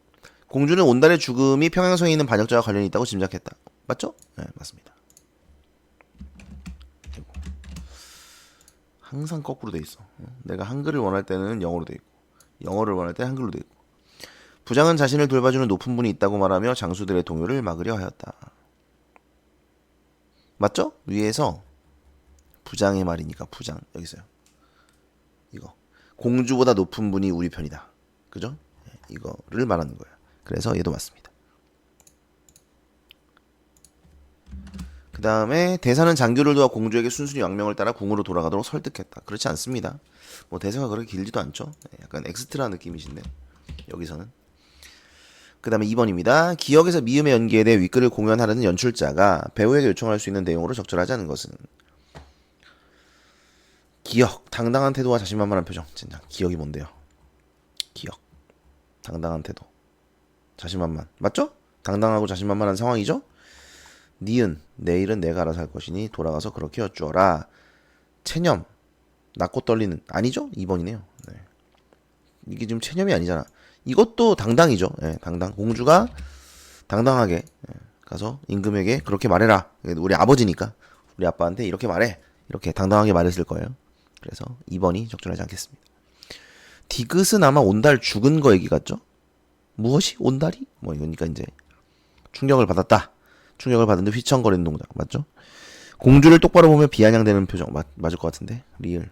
공주는 온달의 죽음이 평양성에 있는 반역자와 관련이 있다고 짐작했다. 맞죠? 네, 맞습니다. 항상 거꾸로 돼 있어. 내가 한글을 원할 때는 영어로 돼 있고, 영어를 원할 때 한글로 돼 있고. 부장은 자신을 돌봐주는 높은 분이 있다고 말하며 장수들의 동요를 막으려 하였다. 맞죠? 위에서 부장의 말이니까 부장 여기 있어요. 이거 공주보다 높은 분이 우리 편이다. 그죠? 이거를 말하는 거예요. 그래서 얘도 맞습니다. 그 다음에 대사는 장교를 도와 공주에게 순순히 왕명을 따라 궁으로 돌아가도록 설득했다. 그렇지 않습니다. 뭐 대사가 그렇게 길지도 않죠. 약간 엑스트라 느낌이신데 여기서는. 그 다음에 2번입니다. 기억에서 미음의 연기에 대해 윗글을 공연하려는 연출자가 배우에게 요청할 수 있는 내용으로 적절하지 않은 것은. 기억, 당당한 태도와 자신만만한 표정. 진짜 기억이 뭔데요? 기억, 당당한 태도, 자신만만. 맞죠? 당당하고 자신만만한 상황이죠? 니은, 내일은 내가 알아서 할 것이니 돌아가서 그렇게 여쭈어라. 체념, 낮고 떨리는. 아니죠? 2번이네요. 네. 이게 지금 체념이 아니잖아. 이것도 당당이죠. 네, 당당. 공주가 당당하게 가서 임금에게 그렇게 말해라. 우리 아버지니까 우리 아빠한테 이렇게 말해. 이렇게 당당하게 말했을 거예요. 그래서 2번이 적절하지 않겠습니다. 디귿은 아마 온달 죽은 거 얘기 같죠? 무엇이? 온달이? 뭐 이거니까 이제 충격을 받았다. 충격을 받은데 휘청거리는 동작. 맞죠? 공주를 똑바로 보며 비아냥대는 표정. 맞을 것 같은데. 리을.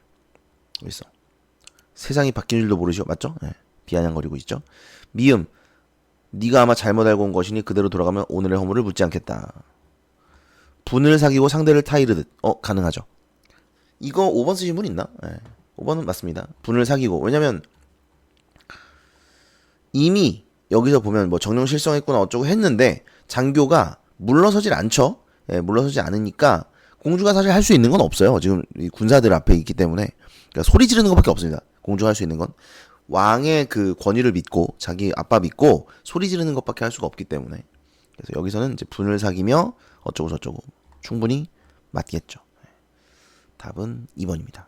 어디 있어? 세상이 바뀐 줄도 모르시오. 맞죠? 네. 비아냥거리고 있죠. 미음. 네가 아마 잘못 알고 온 것이니 그대로 돌아가면 오늘의 허물을 묻지 않겠다. 분을 사귀고 상대를 타이르듯. 가능하죠. 이거 5번 쓰신 분 있나? 네. 5번은 맞습니다. 분을 사귀고. 왜냐면 이미 여기서 보면 뭐 정령 실성했구나 어쩌고 했는데 장교가 물러서질 않죠. 예, 물러서지 않으니까 공주가 사실 할 수 있는 건 없어요. 지금 이 군사들 앞에 있기 때문에. 그러니까 소리 지르는 것밖에 없습니다. 공주가 할 수 있는 건 왕의 그 권위를 믿고 자기 아빠 믿고 소리 지르는 것밖에 할 수가 없기 때문에. 그래서 여기서는 이제 분을 사귀며 어쩌고 저쩌고 충분히 맞겠죠. 답은 2번입니다.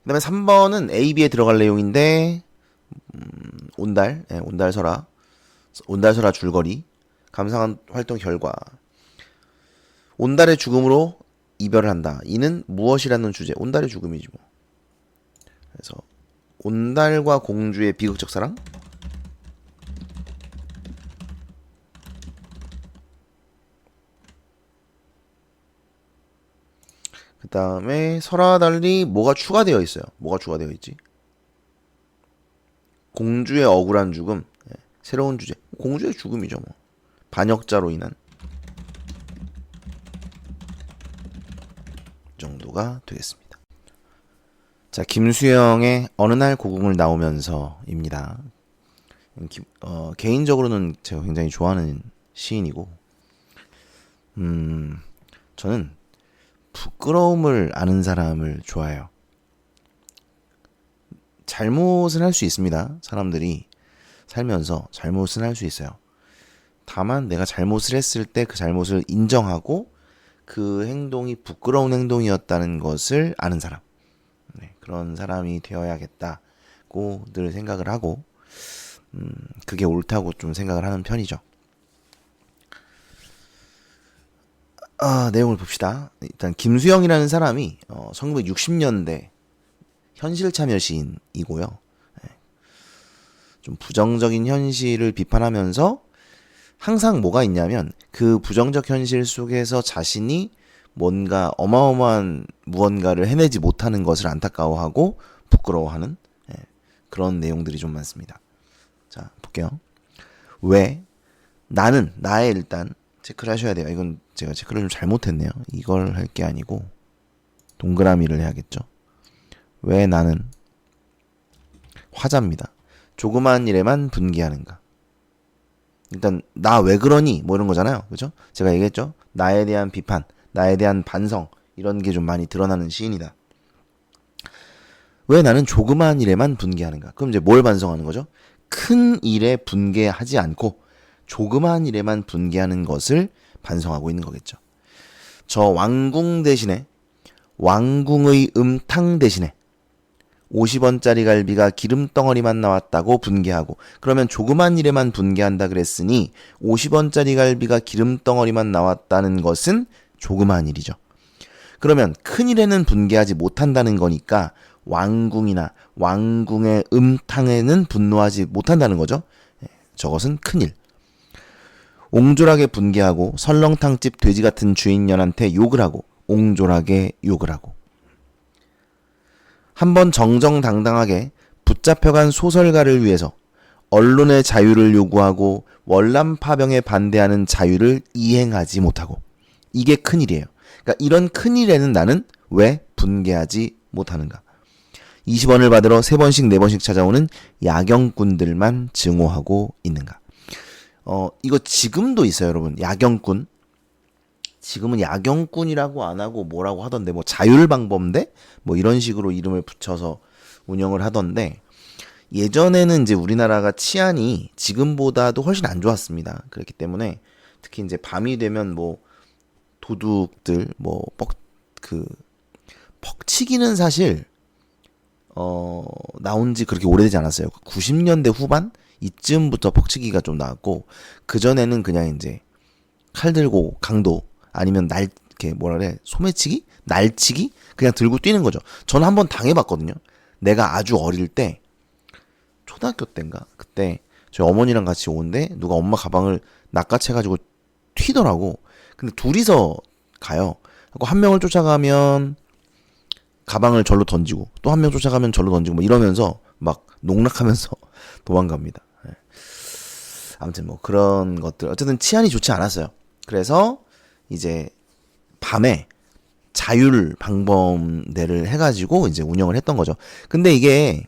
그 다음에 3번은 A, B에 들어갈 내용인데 온달, 온달설화, 온달설화 줄거리, 감상한 활동 결과. 온달의 죽음으로 이별을 한다. 이는 무엇이라는 주제. 온달의 죽음이지 뭐. 그래서 온달과 공주의 비극적 사랑. 그 다음에 설화와 달리 뭐가 추가되어 있어요. 뭐가 추가되어 있지? 공주의 억울한 죽음. 새로운 주제. 공주의 죽음이죠 뭐. 반역자로 인한 정도가 되겠습니다. 자, 김수영의 어느 날 고궁을 나오면서입니다. 개인적으로는 제가 굉장히 좋아하는 시인이고, 저는 부끄러움을 아는 사람을 좋아해요. 잘못을 할 수 있습니다. 사람들이 살면서 잘못은 할 수 있어요. 다만 내가 잘못을 했을 때 그 잘못을 인정하고 그 행동이 부끄러운 행동이었다는 것을 아는 사람. 네, 그런 사람이 되어야겠다고 늘 생각을 하고 그게 옳다고 좀 생각을 하는 편이죠. 내용을 봅시다. 일단 김수영이라는 사람이 1960년대 현실 참여 시인이고요. 좀 부정적인 현실을 비판하면서 항상 뭐가 있냐면 그 부정적 현실 속에서 자신이 뭔가 어마어마한 무언가를 해내지 못하는 것을 안타까워하고 부끄러워하는 그런 내용들이 좀 많습니다. 자, 볼게요. 왜 나의 일단 체크를 하셔야 돼요. 이건 제가 체크를 좀 잘못했네요. 이걸 할 게 아니고 동그라미를 해야겠죠. 왜 나는 화자입니다. 조그마한 일에만 분개하는가. 일단 나 왜 그러니 뭐 이런 거잖아요. 그죠? 제가 얘기했죠. 나에 대한 비판, 나에 대한 반성 이런 게 좀 많이 드러나는 시인이다. 왜 나는 조그마한 일에만 분개하는가? 그럼 이제 뭘 반성하는 거죠? 큰 일에 분개하지 않고 조그마한 일에만 분개하는 것을 반성하고 있는 거겠죠. 저 왕궁 대신에 왕궁의 음탕 대신에 50원짜리 갈비가 기름덩어리만 나왔다고 분개하고, 그러면 조그만 일에만 분개한다 그랬으니 50원짜리 갈비가 기름덩어리만 나왔다는 것은 조그만 일이죠. 그러면 큰 일에는 분개하지 못한다는 거니까 왕궁이나 왕궁의 음탕에는 분노하지 못한다는 거죠. 저것은 큰일. 옹졸하게 분개하고 설렁탕집 돼지 같은 주인년한테 욕을 하고 옹졸하게 욕을 하고, 한번 정정당당하게 붙잡혀간 소설가를 위해서 언론의 자유를 요구하고 월남 파병에 반대하는 자유를 이행하지 못하고, 이게 큰일이에요. 그러니까 이런 큰일에는 나는 왜 분개하지 못하는가. 20원을 받으러 3번씩 4번씩 찾아오는 야경꾼들만 증오하고 있는가. 이거 지금도 있어요, 여러분. 야경꾼. 지금은 야경꾼이라고 안 하고 뭐라고 하던데, 뭐 자율방범대? 뭐 이런 식으로 이름을 붙여서 운영을 하던데, 예전에는 이제 우리나라가 치안이 지금보다도 훨씬 안 좋았습니다. 그렇기 때문에 특히 이제 밤이 되면 뭐 도둑들, 뭐 퍽치기는 사실 나온 지 그렇게 오래되지 않았어요. 90년대 후반 이쯤부터 퍽치기가 좀 나왔고, 그전에는 그냥 이제 칼 들고 강도 아니면 이렇게 뭐라 그래, 소매치기? 날치기? 그냥 들고 뛰는 거죠. 저는 한번 당해봤거든요. 내가 아주 어릴 때, 초등학교 때인가? 그때 저희 어머니랑 같이 오는데 누가 엄마 가방을 낚아채가지고 튀더라고. 근데 둘이서 가요. 그리고 한 명을 쫓아가면 가방을 절로 던지고, 또 한 명 쫓아가면 절로 던지고, 뭐 이러면서 막 농락하면서 도망갑니다. 아무튼 뭐 그런 것들, 어쨌든 치안이 좋지 않았어요. 그래서 이제 밤에 자율 방범대를 해가지고 이제 운영을 했던 거죠. 근데 이게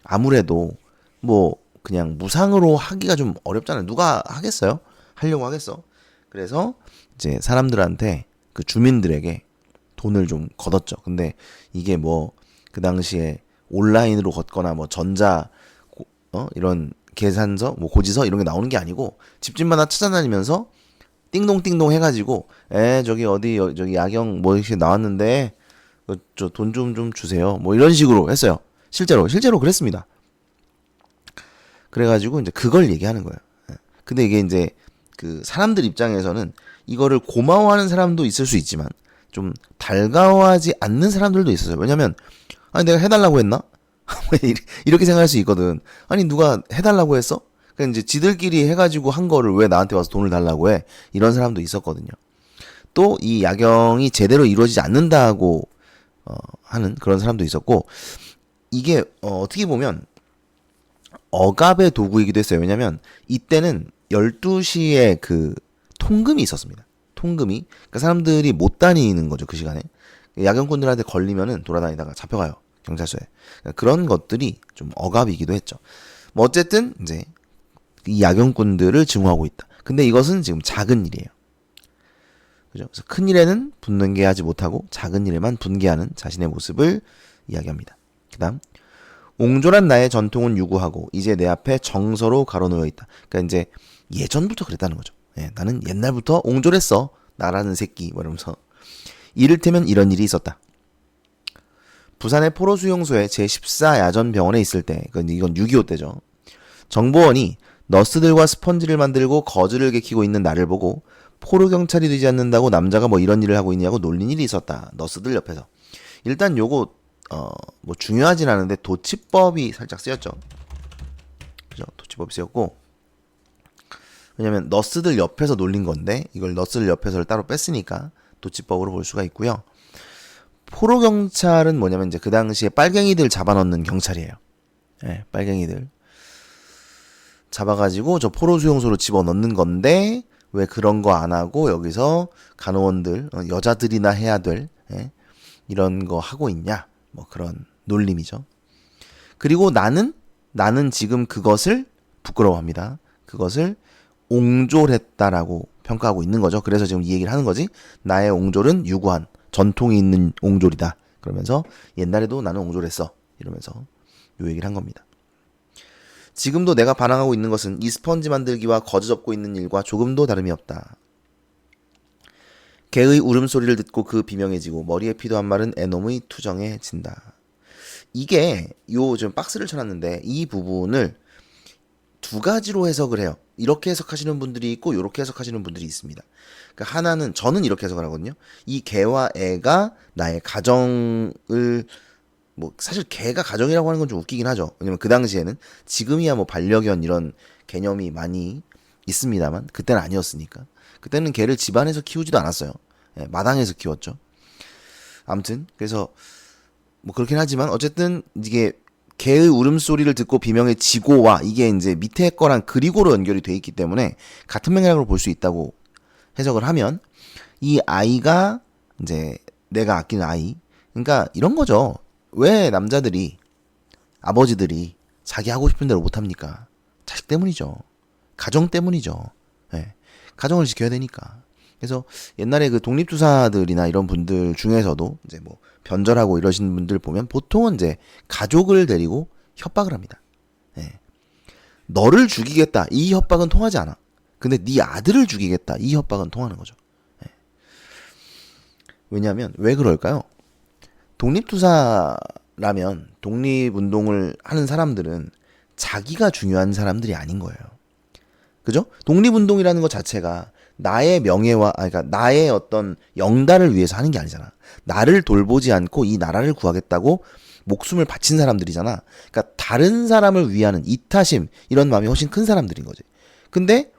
아무래도 뭐 그냥 무상으로 하기가 좀 어렵잖아요. 누가 하겠어요? 하려고 하겠어? 그래서 이제 사람들한테, 그 주민들에게 돈을 좀 걷었죠. 근데 이게 뭐 그 당시에 온라인으로 걷거나 뭐 이런 계산서, 뭐 고지서 이런 게 나오는 게 아니고 집집마다 찾아다니면서 띵동띵동 해가지고, 저기 어디 저기 야경 뭐 이렇게 나왔는데 저 돈 좀 주세요. 뭐 이런 식으로 했어요. 실제로 그랬습니다. 그래가지고 이제 그걸 얘기하는 거예요. 근데 이게 이제 그 사람들 입장에서는 이거를 고마워하는 사람도 있을 수 있지만 좀 달가워하지 않는 사람들도 있어요. 왜냐면 아니 내가 해달라고 했나? 이렇게 생각할 수 있거든. 아니 누가 해달라고 했어? 그냥 이제 지들끼리 해가지고 한 거를 왜 나한테 와서 돈을 달라고 해? 이런 사람도 있었거든요. 또 이 야경이 제대로 이루어지지 않는다고 하는 그런 사람도 있었고, 이게 어떻게 보면 억압의 도구이기도 했어요. 왜냐면 이때는 12시에 그 통금이 있었습니다. 통금이. 그러니까 사람들이 못 다니는 거죠, 그 시간에. 야경꾼들한테 걸리면은 돌아다니다가 잡혀가요, 경찰서에. 그러니까 그런 것들이 좀 억압이기도 했죠. 뭐 어쨌든 이제 이 야경꾼들을 증오하고 있다. 근데 이것은 지금 작은 일이에요. 그죠? 그래서 큰 일에는 분개하지 못하고 작은 일에만 분개하는 자신의 모습을 이야기합니다. 그다음, 옹졸한 나의 전통은 유구하고 이제 내 앞에 정서로 가로놓여 있다. 그러니까 이제 예전부터 그랬다는 거죠. 나는 옛날부터 옹졸했어, 나라는 새끼, 뭐 이러면서. 이를테면 이런 일이 있었다. 부산의 포로수용소에 제14야전병원에 있을 때, 이건 6.25 때죠. 정보원이 너스들과 스펀지를 만들고 거즈를 개키고 있는 나를 보고 포로경찰이 되지 않는다고 남자가 뭐 이런 일을 하고 있냐고 놀린 일이 있었다. 너스들 옆에서. 일단 요거 뭐 중요하진 않은데 도치법이 살짝 쓰였죠. 그죠? 도치법이 쓰였고, 왜냐면 너스들 옆에서 놀린 건데 이걸 너스들 옆에서를 따로 뺐으니까 도치법으로 볼 수가 있고요. 포로경찰은 뭐냐면 이제 그 당시에 빨갱이들 잡아넣는 경찰이에요. 빨갱이들. 잡아가지고 저 포로 수용소로 집어넣는 건데 왜 그런 거 안 하고 여기서 간호원들 여자들이나 해야 될 이런 거 하고 있냐 뭐 그런 놀림이죠. 그리고 나는 지금 그것을 부끄러워합니다. 그것을 옹졸했다라고 평가하고 있는 거죠. 그래서 지금 이 얘기를 하는 거지. 나의 옹졸은 유구한 전통이 있는 옹졸이다. 그러면서 옛날에도 나는 옹졸했어. 이러면서 요 얘기를 한 겁니다. 지금도 내가 반항하고 있는 것은 이 스펀지 만들기와 거저 접고 있는 일과 조금도 다름이 없다. 개의 울음소리를 듣고 그 비명해지고 머리에 피도 한 마른 애놈의 투정해진다. 이게 요 좀 박스를 쳐놨는데 이 부분을 두 가지로 해석을 해요. 이렇게 해석하시는 분들이 있고 이렇게 해석하시는 분들이 있습니다. 그러니까 하나는 저는 이렇게 해석을 하거든요. 이 개와 애가 나의 가정을 뭐 사실 개가 가정이라고 하는 건 좀 웃기긴 하죠. 왜냐면 그 당시에는 지금이야 뭐 반려견 이런 개념이 많이 있습니다만 그때는 아니었으니까. 그때는 개를 집안에서 키우지도 않았어요. 마당에서 키웠죠. 아무튼 그래서 뭐 그렇긴 하지만 어쨌든 이게 개의 울음소리를 듣고 비명해지고와 이게 이제 밑에 거랑 그리고로 연결이 돼 있기 때문에 같은 맥락으로 볼 수 있다고 해석을 하면 이 아이가 이제 내가 아끼는 아이. 그러니까 이런 거죠. 왜 남자들이 아버지들이 자기 하고 싶은 대로 못합니까? 자식 때문이죠. 가정 때문이죠. 네. 가정을 지켜야 되니까. 그래서 옛날에 그 독립투사들이나 이런 분들 중에서도 이제 뭐 변절하고 이러신 분들 보면 보통은 이제 가족을 데리고 협박을 합니다. 네. 너를 죽이겠다. 이 협박은 통하지 않아. 근데 네 아들을 죽이겠다. 이 협박은 통하는 거죠. 네. 왜냐하면 왜 그럴까요? 독립투사라면 독립운동을 하는 사람들은 자기가 중요한 사람들이 아닌 거예요. 그죠? 독립운동이라는 것 자체가 나의 명예와, 그러니까 나의 어떤 영달을 위해서 하는 게 아니잖아. 나를 돌보지 않고 이 나라를 구하겠다고 목숨을 바친 사람들이잖아. 그러니까 다른 사람을 위하는 이타심, 이런 마음이 훨씬 큰 사람들인 거지. 근데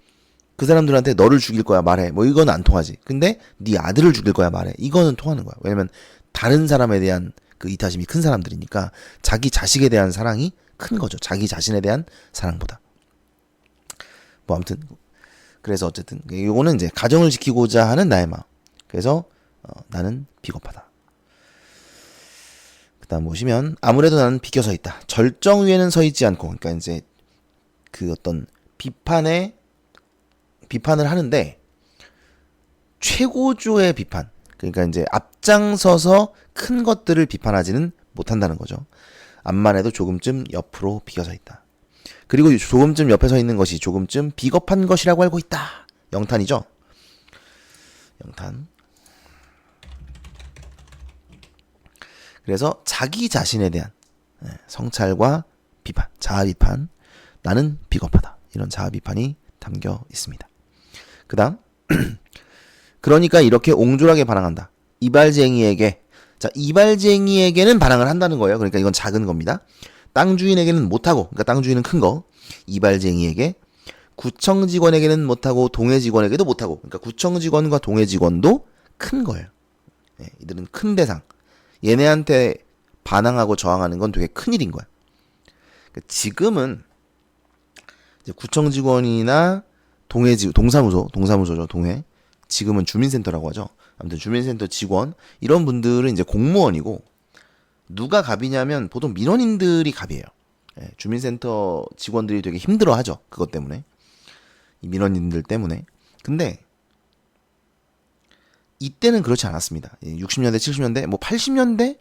그 사람들한테 너를 죽일 거야 말해. 뭐 이건 안 통하지. 근데 네 아들을 죽일 거야 말해. 이거는 통하는 거야. 왜냐면 다른 사람에 대한 그 이타심이 큰 사람들이니까 자기 자식에 대한 사랑이 큰 거죠. 자기 자신에 대한 사랑보다. 뭐 아무튼 그래서 어쨌든 이거는 이제 가정을 지키고자 하는 나의 마음. 그래서 나는 비겁하다. 그다음 보시면 아무래도 나는 비껴서 있다. 절정 위에는 서 있지 않고, 그러니까 이제 그 어떤 비판을 하는데 최고조의 비판. 그러니까 이제 앞장서서 큰 것들을 비판하지는 못한다는 거죠. 암만 해도 조금쯤 옆으로 비껴서 있다. 그리고 조금쯤 옆에 서 있는 것이 조금쯤 비겁한 것이라고 알고 있다. 영탄이죠. 영탄. 그래서 자기 자신에 대한 성찰과 비판, 자아 비판. 나는 비겁하다. 이런 자아 비판이 담겨 있습니다. 그 다음 그러니까 이렇게 옹졸하게 반항한다. 이발쟁이에게, 자, 이발쟁이에게는 반항을 한다는 거예요. 그러니까 이건 작은 겁니다. 땅 주인에게는 못하고, 그러니까 땅 주인은 큰 거. 이발쟁이에게, 구청 직원에게는 못하고, 동해 직원에게도 못하고, 그러니까 구청 직원과 동해 직원도 큰 거예요. 네, 이들은 큰 대상. 얘네한테 반항하고 저항하는 건 되게 큰 일인 거야. 그러니까 지금은 이제 구청 직원이나 동사무소죠, 동해. 지금은 주민센터라고 하죠. 아무튼 주민센터 직원, 이런 분들은 이제 공무원이고, 누가 갑이냐면 보통 민원인들이 갑이에요. 예, 주민센터 직원들이 되게 힘들어하죠. 그것 때문에. 이 민원인들 때문에. 근데 이때는 그렇지 않았습니다. 60년대, 70년대, 뭐 80년대,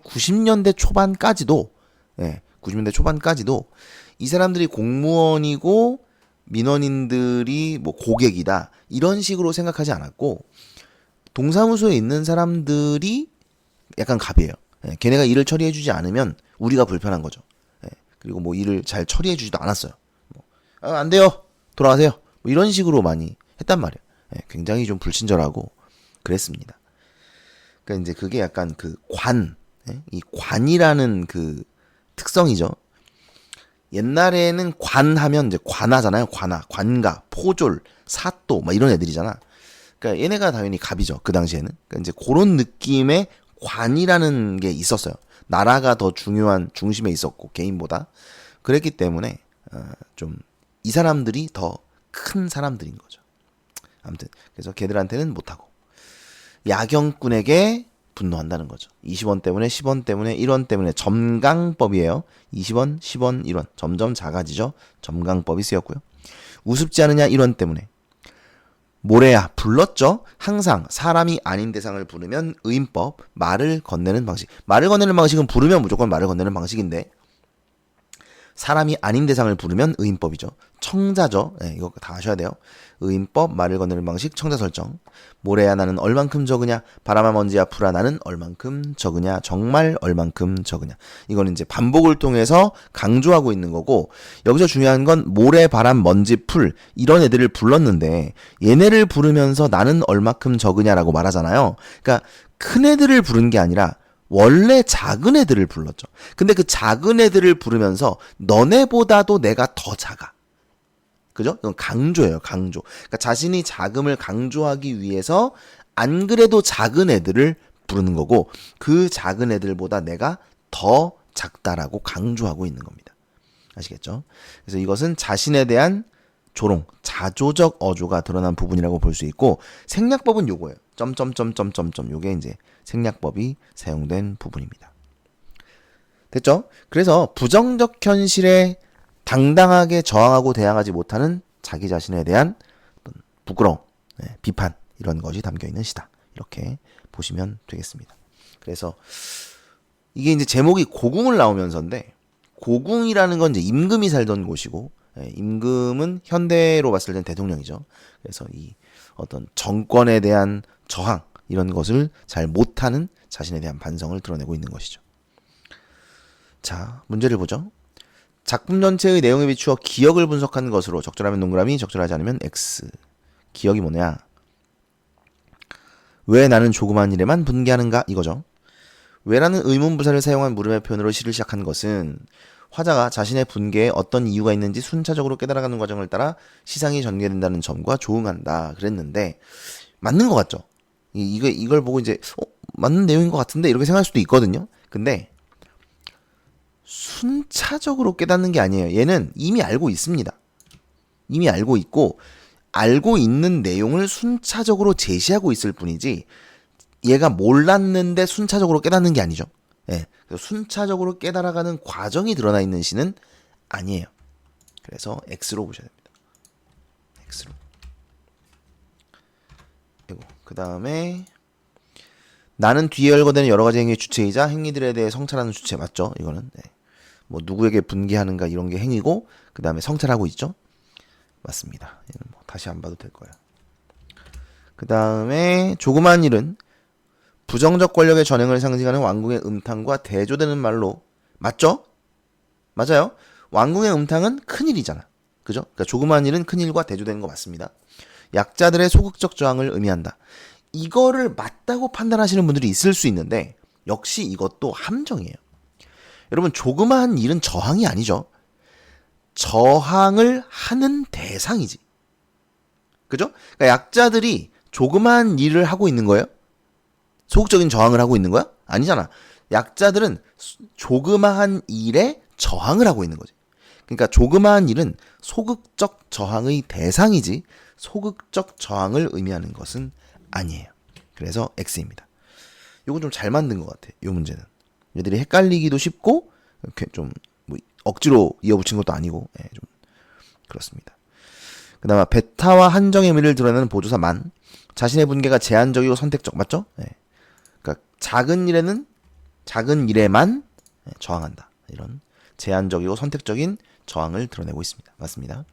90년대 초반까지도, 90년대 초반까지도 이 사람들이 공무원이고 민원인들이 뭐 고객이다 이런 식으로 생각하지 않았고, 동사무소에 있는 사람들이 약간 갑이에요. 걔네가 일을 처리해주지 않으면 우리가 불편한 거죠. 그리고 뭐 일을 잘 처리해주지도 않았어요. 안 돼요, 돌아가세요, 뭐 이런 식으로 많이 했단 말이에요. 굉장히 좀 불친절하고 그랬습니다. 그러니까 이제 그게 약간 그 이 관이라는 그 특성이죠. 옛날에는 관하면 이제 관하잖아요. 관가, 포졸, 사또, 막 이런 애들이잖아. 그러니까 얘네가 당연히 갑이죠. 그 당시에는. 그러니까 이제 그런 느낌의 관이라는 게 있었어요. 나라가 더 중요한 중심에 있었고 개인보다. 그랬기 때문에 좀 이 사람들이 더 큰 사람들인 거죠. 아무튼 그래서 걔들한테는 못하고 야경꾼에게 분노한다는 거죠. 20원 때문에 10원 때문에 1원 때문에 점강법이에요. 20원, 10원, 1원 점점 작아지죠. 점강법이 쓰였고요. 우습지 않으냐 1원 때문에 모래야 불렀죠. 항상 사람이 아닌 대상을 부르면 의인법 말을 건네는 방식. 말을 건네는 방식은 부르면 무조건 말을 건네는 방식인데 사람이 아닌 대상을 부르면 의인법이죠. 청자죠. 네, 이거 다 아셔야 돼요. 의인법, 말을 건네는 방식, 청자 설정. 모래야 나는 얼만큼 적으냐, 바람아 먼지야 풀아 나는 얼만큼 적으냐, 정말 얼만큼 적으냐. 이거는 이제 반복을 통해서 강조하고 있는 거고 여기서 중요한 건 모래, 바람, 먼지, 풀 이런 애들을 불렀는데 얘네를 부르면서 나는 얼만큼 적으냐라고 말하잖아요. 그러니까 큰 애들을 부른 게 아니라 원래 작은 애들을 불렀죠. 근데 그 작은 애들을 부르면서 너네보다도 내가 더 작아. 그죠? 이건 강조예요, 강조. 그러니까 자신이 작음을 강조하기 위해서 안 그래도 작은 애들을 부르는 거고 그 작은 애들보다 내가 더 작다라고 강조하고 있는 겁니다. 아시겠죠? 그래서 이것은 자신에 대한 조롱, 자조적 어조가 드러난 부분이라고 볼 수 있고 생략법은 요거예요. 점점점점점점 요게 이제 생략법이 사용된 부분입니다. 됐죠? 그래서 부정적 현실에 당당하게 저항하고 대항하지 못하는 자기 자신에 대한 부끄러움, 비판 이런 것이 담겨있는 시다. 이렇게 보시면 되겠습니다. 그래서 이게 이제 제목이 고궁을 나오면서인데 고궁이라는 건 이제 임금이 살던 곳이고 임금은 현대로 봤을 땐 대통령이죠. 그래서 이 어떤 정권에 대한 저항 이런 것을 잘 못하는 자신에 대한 반성을 드러내고 있는 것이죠. 자, 문제를 보죠. 작품 전체의 내용에 비추어 기억을 분석하는 것으로 적절하면 동그라미, 적절하지 않으면 X. 기억이 뭐냐? 왜 나는 조그만 일에만 분개하는가? 이거죠. 왜라는 의문부사를 사용한 물음의 표현으로 시를 시작한 것은 화자가 자신의 분개에 어떤 이유가 있는지 순차적으로 깨달아가는 과정을 따라 시상이 전개된다는 점과 조응한다 그랬는데 맞는 것 같죠? 이걸 보고 이제 맞는 내용인 것 같은데 이렇게 생각할 수도 있거든요. 근데 순차적으로 깨닫는 게 아니에요. 얘는 이미 알고 있습니다. 이미 알고 있고 알고 있는 내용을 순차적으로 제시하고 있을 뿐이지 얘가 몰랐는데 순차적으로 깨닫는 게 아니죠. 예, 순차적으로 깨달아가는 과정이 드러나 있는 시는 아니에요. 그래서 X로 보셔야 됩니다. X로. 그 다음에 나는 뒤에 열거되는 여러 가지 행위의 주체이자 행위들에 대해 성찰하는 주체 맞죠? 이거는 뭐 누구에게 분개하는가 이런 게 행위고 그 다음에 성찰하고 있죠? 맞습니다. 얘는 뭐 다시 안 봐도 될 거예요. 그 다음에 조그만 일은 부정적 권력의 전횡을 상징하는 왕궁의 음탕과 대조되는 말로 맞죠? 맞아요. 왕궁의 음탕은 큰일이잖아. 그죠? 그러니까 조그만 일은 큰일과 대조되는 거 맞습니다. 약자들의 소극적 저항을 의미한다. 이거를 맞다고 판단하시는 분들이 있을 수 있는데 역시 이것도 함정이에요. 여러분 조그마한 일은 저항이 아니죠. 저항을 하는 대상이지. 그죠? 그러니까 약자들이 조그마한 일을 하고 있는 거예요? 소극적인 저항을 하고 있는 거야? 아니잖아. 약자들은 조그마한 일에 저항을 하고 있는 거지. 그러니까 조그마한 일은 소극적 저항의 대상이지 소극적 저항을 의미하는 것은 아니에요. 그래서 X입니다. 이건 좀 잘 만든 것 같아. 이 문제는. 얘들이 헷갈리기도 쉽고 이렇게 좀 뭐 억지로 이어붙인 것도 아니고 좀 그렇습니다. 그 다음에 배타와 한정의 의미를 드러내는 보조사 만. 자신의 분개가 제한적이고 선택적 맞죠? 그러니까 작은 일에만 저항한다. 이런 제한적이고 선택적인 저항을 드러내고 있습니다. 맞습니다.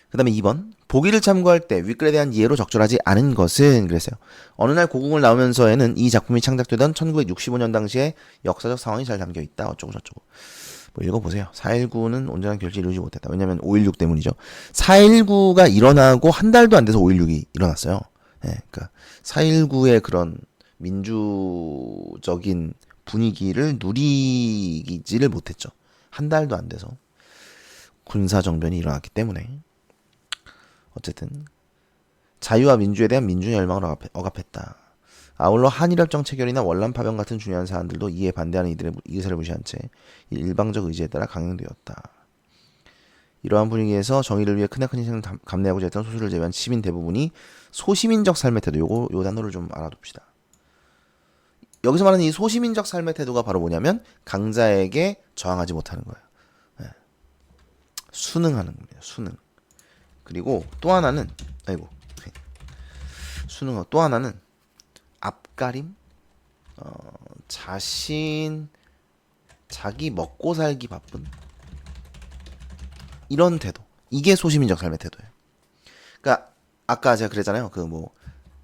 그 다음에 2번 보기를 참고할 때 윗글에 대한 이해로 적절하지 않은 것은 그랬어요. 어느 날 고궁을 나오면서에는 이 작품이 창작되던 1965년 당시의 역사적 상황이 잘 담겨있다. 어쩌고 저쩌고. 뭐 읽어보세요. 4.19는 온전한 결실을 이루지 못했다. 왜냐면 5.16 때문이죠. 4.19가 일어나고 한 달도 안 돼서 5.16이 일어났어요. 그러니까 4.19의 그런 민주적인 분위기를 누리지를 못했죠. 한 달도 안 돼서 군사정변이 일어났기 때문에 어쨌든 자유와 민주에 대한 민중의 열망을 억압했다. 아울러 한일협정 체결이나 월남 파병 같은 중요한 사안들도 이에 반대하는 이들의 의사를 무시한 채 일방적 의지에 따라 강행되었다. 이러한 분위기에서 정의를 위해 크나큰 희생을 감내하고자 했던 소수를 제외한 시민 대부분이 소시민적 삶의 태도, 요 단어를 좀 알아둡시다. 여기서 말하는 이 소시민적 삶의 태도가 바로 뭐냐면 강자에게 저항하지 못하는 거예요. 네. 순응하는 겁니다. 순응. 그리고 또 하나는 순응하고 또 하나는 앞가림, 자기 먹고 살기 바쁜 이런 태도. 이게 소시민적 삶의 태도예요. 그러니까 아까 제가 그랬잖아요. 그 뭐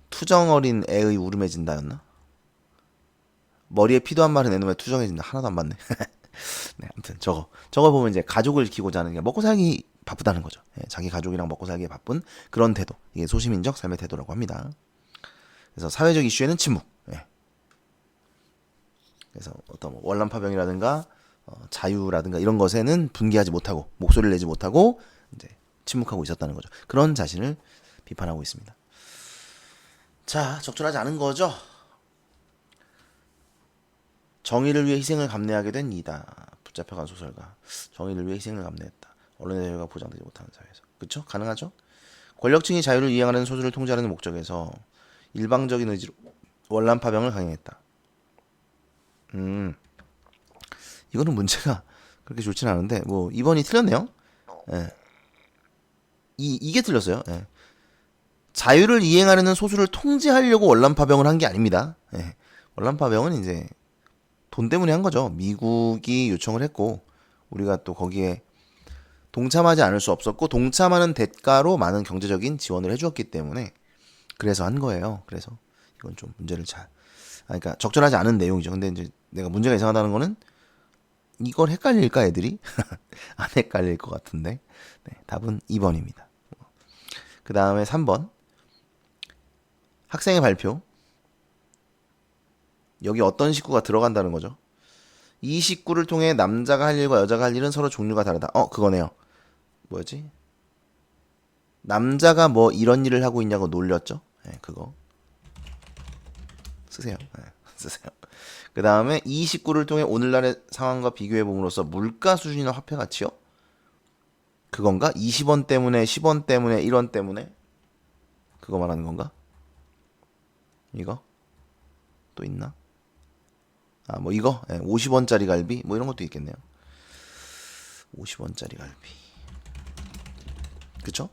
투정 어린 애의 울음해진다였나? 머리에 피도 한 마리 내놓으면 투정해진다. 하나도 안 맞네. 네, 아무튼 저거 보면 이제 가족을 키우고자 하는 게 먹고 살기 바쁘다는 거죠. 네, 자기 가족이랑 먹고 살기에 바쁜 그런 태도. 이게 소시민적 삶의 태도라고 합니다. 그래서 사회적 이슈에는 침묵. 네. 그래서 어떤 뭐 월남파병이라든가 자유라든가 이런 것에는 분개하지 못하고 목소리를 내지 못하고 이제 침묵하고 있었다는 거죠. 그런 자신을 비판하고 있습니다. 자, 적절하지 않은 거죠. 정의를 위해 희생을 감내하게 된 이다. 붙잡혀간 소설가. 정의를 위해 희생을 감내했다. 언론의 자유가 보장되지 못하는 사회에서. 그쵸? 가능하죠? 권력층이 자유를 이행하는 소수를 통제하는 목적에서 일방적인 의지로 월남파병을 강행했다. 이거는 문제가 그렇게 좋진 않은데 뭐 2번이 틀렸네요. 예. 이게 틀렸어요. 예. 자유를 이행하려는 소수를 통제하려고 월남파병을 한 게 아닙니다. 예. 월남파병은 이제 돈 때문에 한 거죠. 미국이 요청을 했고 우리가 또 거기에 동참하지 않을 수 없었고 동참하는 대가로 많은 경제적인 지원을 해주었기 때문에 그래서 한 거예요. 그래서 이건 좀 문제를 그러니까 적절하지 않은 내용이죠. 근데 이제 내가 문제가 이상하다는 거는 이걸 헷갈릴까 애들이? 안 헷갈릴 것 같은데. 네, 답은 2번입니다. 그 다음에 3번. 학생의 발표. 여기 어떤 식구가 들어간다는 거죠. 이 식구를 통해 남자가 할 일과 여자가 할 일은 서로 종류가 다르다. 그거네요. 뭐였지? 남자가 뭐 이런 일을 하고 있냐고 놀렸죠? 네, 그거. 쓰세요. 네, 쓰세요. 그 다음에 이 식구를 통해 오늘날의 상황과 비교해 봄으로써 물가 수준이나 화폐 가치요? 그건가? 20원 때문에 10원 때문에 1원 때문에 그거 말하는 건가? 이거? 또 있나? 뭐 이거? 50원짜리 갈비? 뭐 이런 것도 있겠네요. 50원짜리 갈비. 그쵸?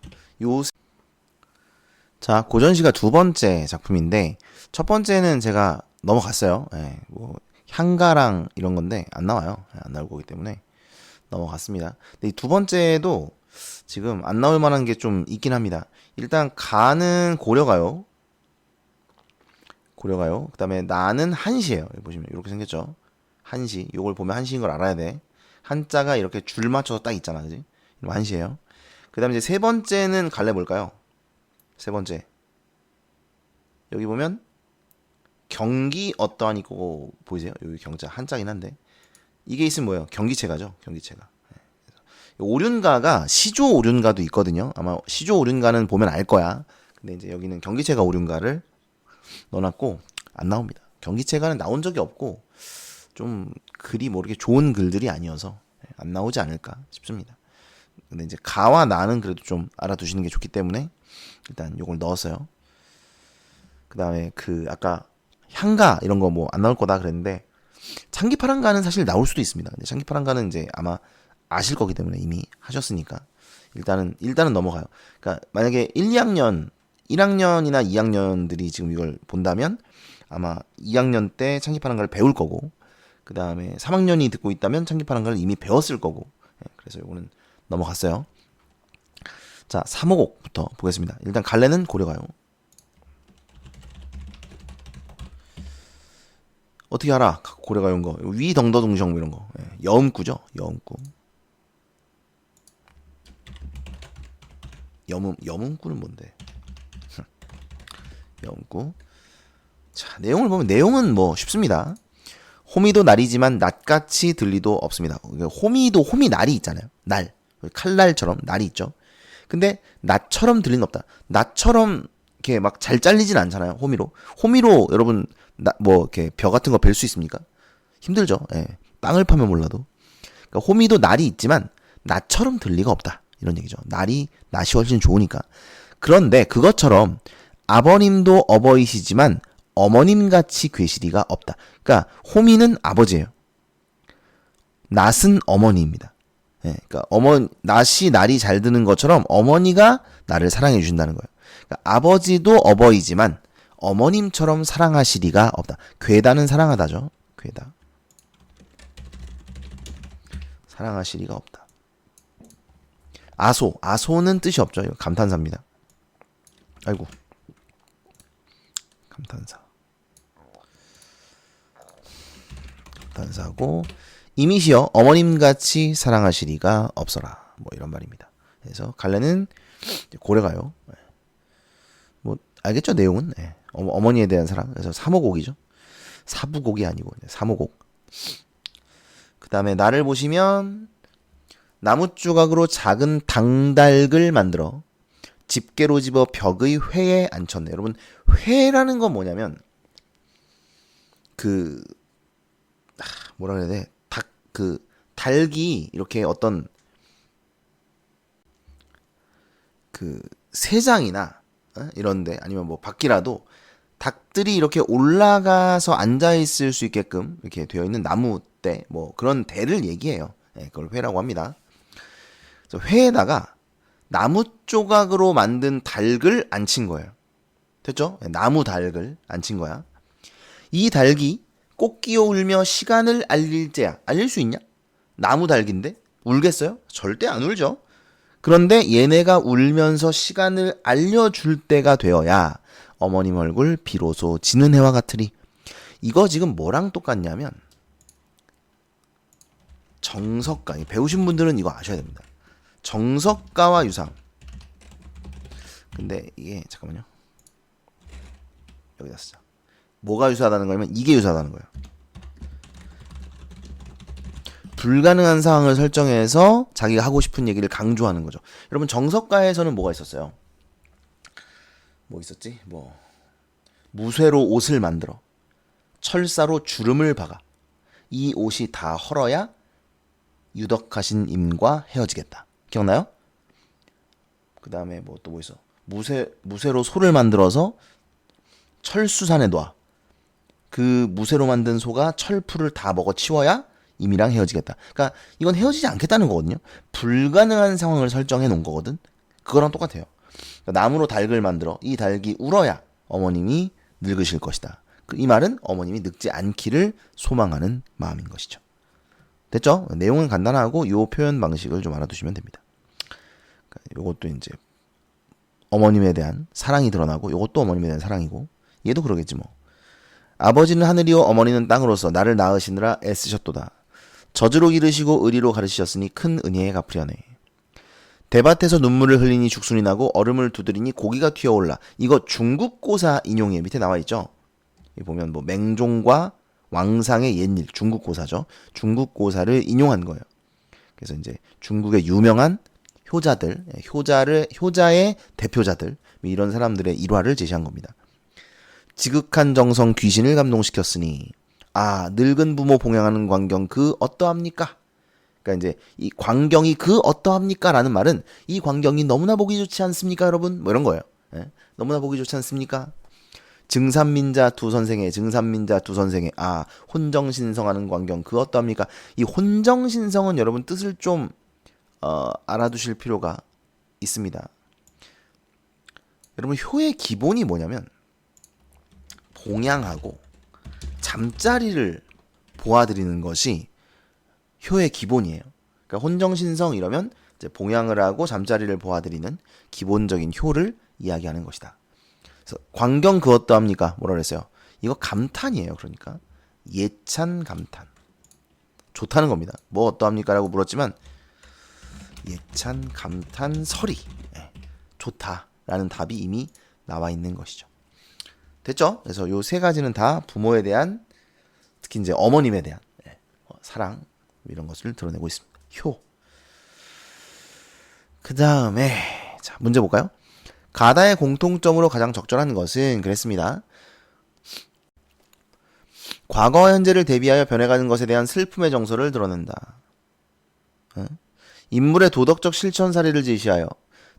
자, 고전시가 두 번째 작품인데 첫 번째는 제가 넘어갔어요. 뭐 향가랑 이런 건데 안 나와요. 안 나올 거기 때문에 넘어갔습니다. 근데 이 두 번째도 지금 안 나올 만한 게 좀 있긴 합니다. 일단 가는 고려가요. 그 다음에 나는 한시예요. 여기 보시면 이렇게 생겼죠. 한시. 요걸 보면 한시인 걸 알아야 돼. 한자가 이렇게 줄 맞춰서 딱 있잖아. 그지? 이거 한시예요. 그 다음에 이제 세 번째는 갈래 뭘까요? 세 번째. 여기 보면 경기 어떠한 이거 보이세요? 여기 경자 한자긴 한데 이게 있으면 뭐예요? 경기체가죠. 경기체가. 오륜가가 시조 오륜가도 있거든요. 아마 시조 오륜가는 보면 알 거야. 근데 이제 여기는 경기체가 오륜가를 넣어놨고 안 나옵니다. 경기체가는 나온 적이 없고 좀 글이 뭐 이렇게 좋은 글들이 아니어서 안 나오지 않을까 싶습니다. 근데 이제 가와 나는 그래도 좀 알아두시는 게 좋기 때문에 일단 요걸 넣었어요. 그 다음에 그 아까 향가 이런 거 뭐 안 나올 거다 그랬는데 창기파랑가는 사실 나올 수도 있습니다. 근데 창기파랑가는 이제 아마 아실 거기 때문에 이미 하셨으니까 일단은 넘어가요. 그러니까 만약에 1학년이나 2학년들이 지금 이걸 본다면 아마 2학년 때 창기파랑가를 배울 거고 그 다음에 3학년이 듣고 있다면 창기파랑가를 이미 배웠을 거고 그래서 이거는 넘어갔어요. 자, 3호곡부터 보겠습니다. 일단 갈래는 고려가요. 어떻게 알아? 고려가 온 거. 위덩더둥정 이런 거. 여음구죠. 여음구. 여음구는 뭔데? 여음구. 자, 내용을 보면 내용은 뭐 쉽습니다. 호미도 날이지만 낫같이 들리도 없습니다. 호미 날이 있잖아요. 날. 칼날처럼 날이 있죠. 근데 낫처럼 들리는 없다. 낫처럼 이렇게 막 잘 잘리진 않잖아요. 호미로 여러분 뭐 이렇게 벼 같은 거 벨 수 있습니까? 힘들죠. 예. 땅을 파면 몰라도. 그러니까 호미도 날이 있지만 나처럼 들 리가 없다. 이런 얘기죠. 낫이 훨씬 좋으니까. 그런데 그것처럼 아버님도 어버이시지만 어머님같이 괴실이가 없다. 그러니까 호미는 아버지예요. 낫은 어머니입니다. 예, 그러니까 낫이 날이 잘 드는 것처럼 어머니가 나를 사랑해 주신다는 거예요. 그러니까 아버지도 어버이지만 어머님처럼 사랑하실 리가 없다. 괴다는 사랑하다죠. 괴다. 사랑하실 리가 없다. 아소는 뜻이 없죠. 이거 감탄사입니다. 아이고. 감탄사고 이미시여 어머님같이 사랑하시리가 없어라. 뭐 이런 말입니다. 그래서 갈래는 고래가요. 뭐 알겠죠 내용은. 어머니에 대한 사랑. 그래서 사모곡이죠. 사부곡이 아니고 사모곡. 그 다음에 나를 보시면 나무 조각으로 작은 당달을 만들어 집게로 집어 벽의 회에 앉혔네. 여러분 회라는 건 뭐냐면 뭐라 그래야 돼? 닭이 이렇게 어떤 새장이나 이런데 아니면 뭐 밖이라도 닭들이 이렇게 올라가서 앉아 있을 수 있게끔 이렇게 되어 있는 나무대 뭐 그런 대를 얘기해요. 그걸 회라고 합니다. 그래서 회에다가 나무 조각으로 만든 닭을 앉힌 거예요. 됐죠? 나무 닭을 앉힌 거야. 이 닭이 꽃기어 울며 시간을 알릴제야. 알릴 수 있냐? 나무 닭인데 울겠어요? 절대 안 울죠. 그런데 얘네가 울면서 시간을 알려줄 때가 되어야 어머님 얼굴 비로소 지는 해와 같으리. 이거 지금 뭐랑 똑같냐면 정석가. 배우신 분들은 이거 아셔야 됩니다. 정석가와 유사함. 근데 이게 잠깐만요. 여기다 쓰자. 뭐가 유사하다는 거냐면 이게 유사하다는 거예요. 불가능한 상황을 설정해서 자기가 하고 싶은 얘기를 강조하는 거죠. 여러분 정석가에서는 뭐가 있었어요? 뭐 있었지? 무쇠로 옷을 만들어 철사로 주름을 박아 이 옷이 다 헐어야 유덕하신 임과 헤어지겠다. 기억나요? 그 다음에 또 뭐 있어? 무쇠로 소를 만들어서 철수산에 놔. 그 무쇠로 만든 소가 철풀을 다 먹어 치워야 임이랑 헤어지겠다. 그러니까 이건 헤어지지 않겠다는 거거든요. 불가능한 상황을 설정해 놓은 거거든. 그거랑 똑같아요. 그러니까 나무로 닭을 만들어 이 닭이 울어야 어머님이 늙으실 것이다. 이 말은 어머님이 늙지 않기를 소망하는 마음인 것이죠. 됐죠? 내용은 간단하고 이 표현 방식을 좀 알아두시면 됩니다. 요것도 이제 어머님에 대한 사랑이 드러나고 요것도 어머님에 대한 사랑이고 얘도 그러겠지 뭐. 아버지는 하늘이요 어머니는 땅으로서 나를 낳으시느라 애쓰셨도다. 젖으로 기르시고 의리로 가르치셨으니 큰 은혜에 갚으려네. 대밭에서 눈물을 흘리니 죽순이 나고 얼음을 두드리니 고기가 튀어올라. 이거 중국고사 인용에 밑에 나와 있죠. 보면 맹종과 왕상의 옛일 중국고사죠. 중국고사를 인용한 거예요. 그래서 이제 중국의 유명한 효자들, 효자의 대표자들 이런 사람들의 일화를 제시한 겁니다. 지극한 정성 귀신을 감동시켰으니 늙은 부모 봉양하는 광경 그 어떠합니까? 그러니까 이제 이 광경이 그 어떠합니까? 라는 말은 이 광경이 너무나 보기 좋지 않습니까, 여러분? 뭐 이런 거예요. 너무나 보기 좋지 않습니까? 증산민자 두 선생의 혼정신성하는 광경 그 어떠합니까? 이 혼정신성은 여러분 뜻을 좀 알아두실 필요가 있습니다. 여러분 효의 기본이 뭐냐면 봉양하고 잠자리를 보아드리는 것이 효의 기본이에요. 그러니까 혼정신성 이러면 이제 봉양을 하고 잠자리를 보아드리는 기본적인 효를 이야기하는 것이다. 그래서 광경 그 어떠합니까? 뭐라 그랬어요? 이거 감탄이에요. 그러니까 예찬 감탄. 좋다는 겁니다. 뭐 어떠합니까? 라고 물었지만 예찬 감탄 설이 좋다라는 답이 이미 나와 있는 것이죠. 됐죠? 그래서 요 세 가지는 다 부모에 대한 특히 이제 어머님에 대한 사랑 이런 것을 드러내고 있습니다. 효. 그 다음에 자 문제 볼까요? 가다의 공통점으로 가장 적절한 것은 그랬습니다. 과거와 현재를 대비하여 변해가는 것에 대한 슬픔의 정서를 드러낸다. 인물의 도덕적 실천 사례를 제시하여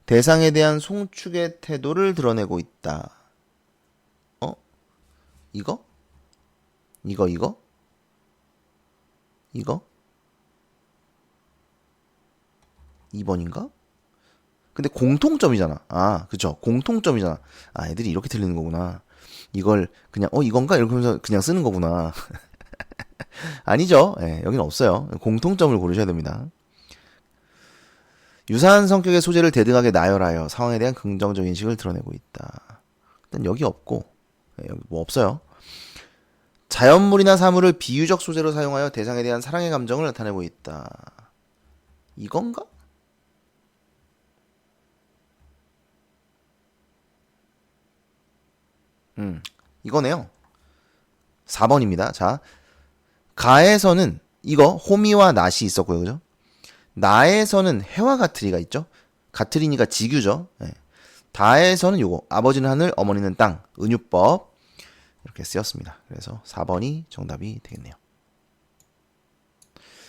대상에 대한 송축의 태도를 드러내고 있다. 이거? 이거? 2번인가? 근데 공통점이잖아. 아, 그쵸. 공통점이잖아. 아, 애들이 이렇게 틀리는 거구나. 이걸 그냥, 이건가? 이렇게 하면서 그냥 쓰는 거구나. 아니죠. 예, 여기는 없어요. 공통점을 고르셔야 됩니다. 유사한 성격의 소재를 대등하게 나열하여 상황에 대한 긍정적 인식을 드러내고 있다. 일단 여기 없고, 여기 뭐 없어요. 자연물이나 사물을 비유적 소재로 사용하여 대상에 대한 사랑의 감정을 나타내고 있다. 이건가? 이거네요. 4번입니다. 자, 가에서는 이거 호미와 낫이 있었고요. 그죠? 나에서는 해와 가트리가 있죠. 가트리니까 지규죠. 네. 다에서는 요거 아버지는 하늘 어머니는 땅 은유법 이렇게 쓰였습니다. 그래서 4번이 정답이 되겠네요.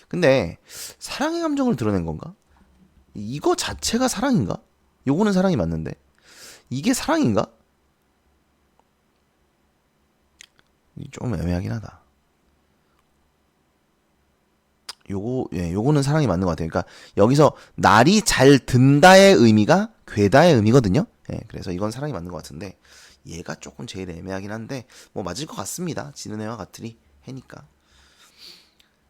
근데 사랑의 감정을 드러낸 건가? 이거 자체가 사랑인가? 요거는 사랑이 맞는데 이게 사랑인가? 좀 애매하긴 하다. 요거는 사랑이 맞는 것 같아요. 그러니까 여기서 날이 잘 든다의 의미가 괴다의 의미거든요. 예, 그래서 이건 사랑이 맞는 것 같은데 얘가 조금 제일 애매하긴 한데 뭐 맞을 것 같습니다. 지는 해와 같으리 해니까.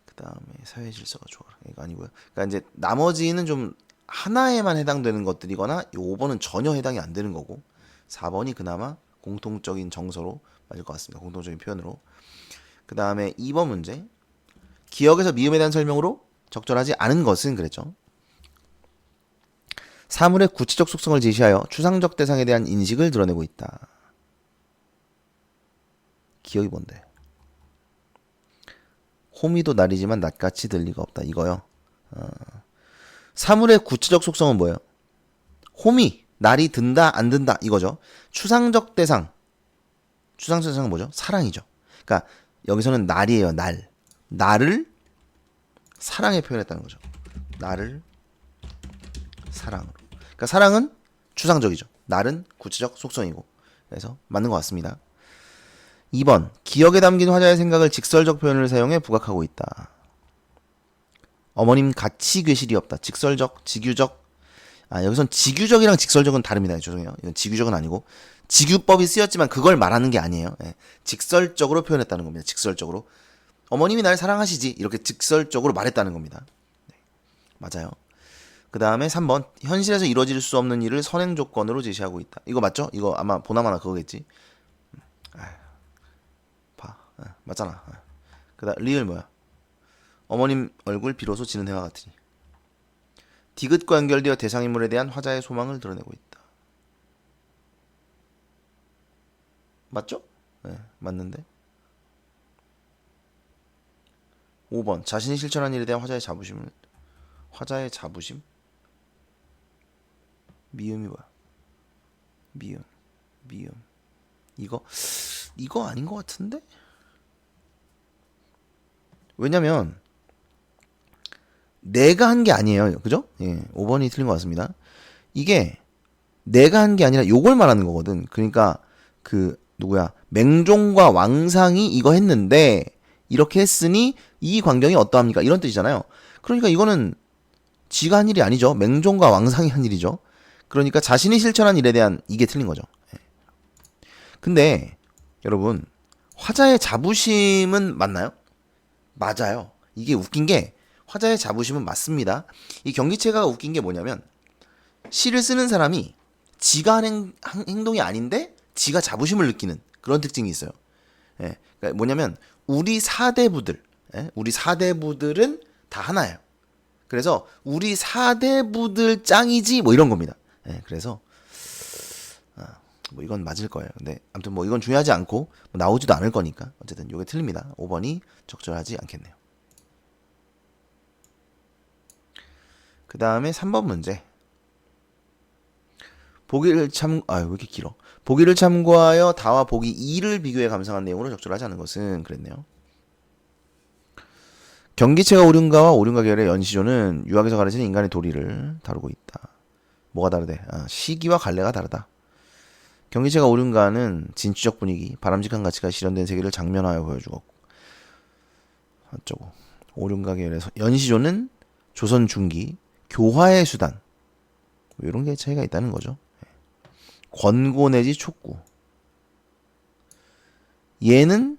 그 다음에 사회 질서가 좋아라. 이거 아니고요. 그러니까 이제 나머지는 좀 하나에만 해당되는 것들이거나 이 5번은 전혀 해당이 안 되는 거고 4번이 그나마 공통적인 정서로 맞을 것 같습니다. 공통적인 표현으로. 그 다음에 2번 문제. 기억에서 미음에 대한 설명으로 적절하지 않은 것은 그랬죠. 사물의 구체적 속성을 제시하여 추상적 대상에 대한 인식을 드러내고 있다. 기억이 뭔데? 호미도 날이지만 낫같이 들 리가 없다. 이거요. 사물의 구체적 속성은 뭐예요? 호미, 날이 든다, 안 든다 이거죠. 추상적 대상. 추상적 대상은 뭐죠? 사랑이죠. 그러니까 여기서는 날이에요. 날. 나를 사랑에 표현했다는 거죠. 나를 사랑으로. 그러니까 사랑은 추상적이죠. 날은 구체적 속성이고. 그래서 맞는 것 같습니다. 2번. 기억에 담긴 화자의 생각을 직설적 표현을 사용해 부각하고 있다. 어머님 같이 괴실이 없다. 직설적, 직유적. 아, 여기선 직유적이랑 직설적은 다릅니다. 죄송해요. 이건 직유적은 아니고. 직유법이 쓰였지만 그걸 말하는 게 아니에요. 예. 직설적으로 표현했다는 겁니다. 직설적으로. 어머님이 날 사랑하시지. 이렇게 직설적으로 말했다는 겁니다. 네, 맞아요. 그 다음에 3번. 현실에서 이루어질 수 없는 일을 선행 조건으로 제시하고 있다. 이거 맞죠? 이거 아마 보나마나 그거겠지. 봐. 맞잖아. 그 다음 리을 뭐야? 어머님 얼굴 비로소 지는 해와 같으니. 디귿과 연결되어 대상인물에 대한 화자의 소망을 드러내고 있다. 맞죠? 네, 맞는데. 5번. 자신이 실천한 일에 대한 화자의 자부심? 미음이 뭐야? 미음. 이거 아닌 것 같은데? 왜냐면 내가 한 게 아니에요. 그죠? 예, 5번이 틀린 것 같습니다. 이게 내가 한 게 아니라 요걸 말하는 거거든. 그러니까 그 누구야? 맹종과 왕상이 이거 했는데 이렇게 했으니 이 광경이 어떠합니까? 이런 뜻이잖아요. 그러니까 이거는 지가 한 일이 아니죠. 맹종과 왕상이 한 일이죠. 그러니까 자신이 실천한 일에 대한 이게 틀린 거죠. 근데 여러분 화자의 자부심은 맞나요? 맞아요. 이게 웃긴 게 화자의 자부심은 맞습니다. 이 경기체가 웃긴 게 뭐냐면 시를 쓰는 사람이 지가 한 행동이 아닌데 지가 자부심을 느끼는 그런 특징이 있어요. 예, 그러니까 뭐냐면 우리 사대부들, 우리 사대부들은 다 하나예요. 그래서 우리 사대부들 짱이지 뭐 이런 겁니다. 예, 그래서 뭐 이건 맞을 거예요. 근데 아무튼 뭐 이건 중요하지 않고 뭐 나오지도 않을 거니까 어쨌든 이게 틀립니다. 5번이 적절하지 않겠네요. 그 다음에 3번 문제. 왜 이렇게 길어? 보기를 참고하여 다와 보기 2를 비교해 감상한 내용으로 적절하지 않은 것은 그랬네요. 경기체가 오륜가와 오륜가 계열의 연시조는 유학에서 가르치는 인간의 도리를 다루고 있다. 뭐가 다르대? 시기와 갈래가 다르다. 경기체가 오륜가는 진취적 분위기, 바람직한 가치가 실현된 세계를 장면화하여 보여주고 어쩌고 오륜가 계열에서 연시조는 조선 중기, 교화의 수단 뭐 이런 게 차이가 있다는 거죠. 권고 내지 촉구. 얘는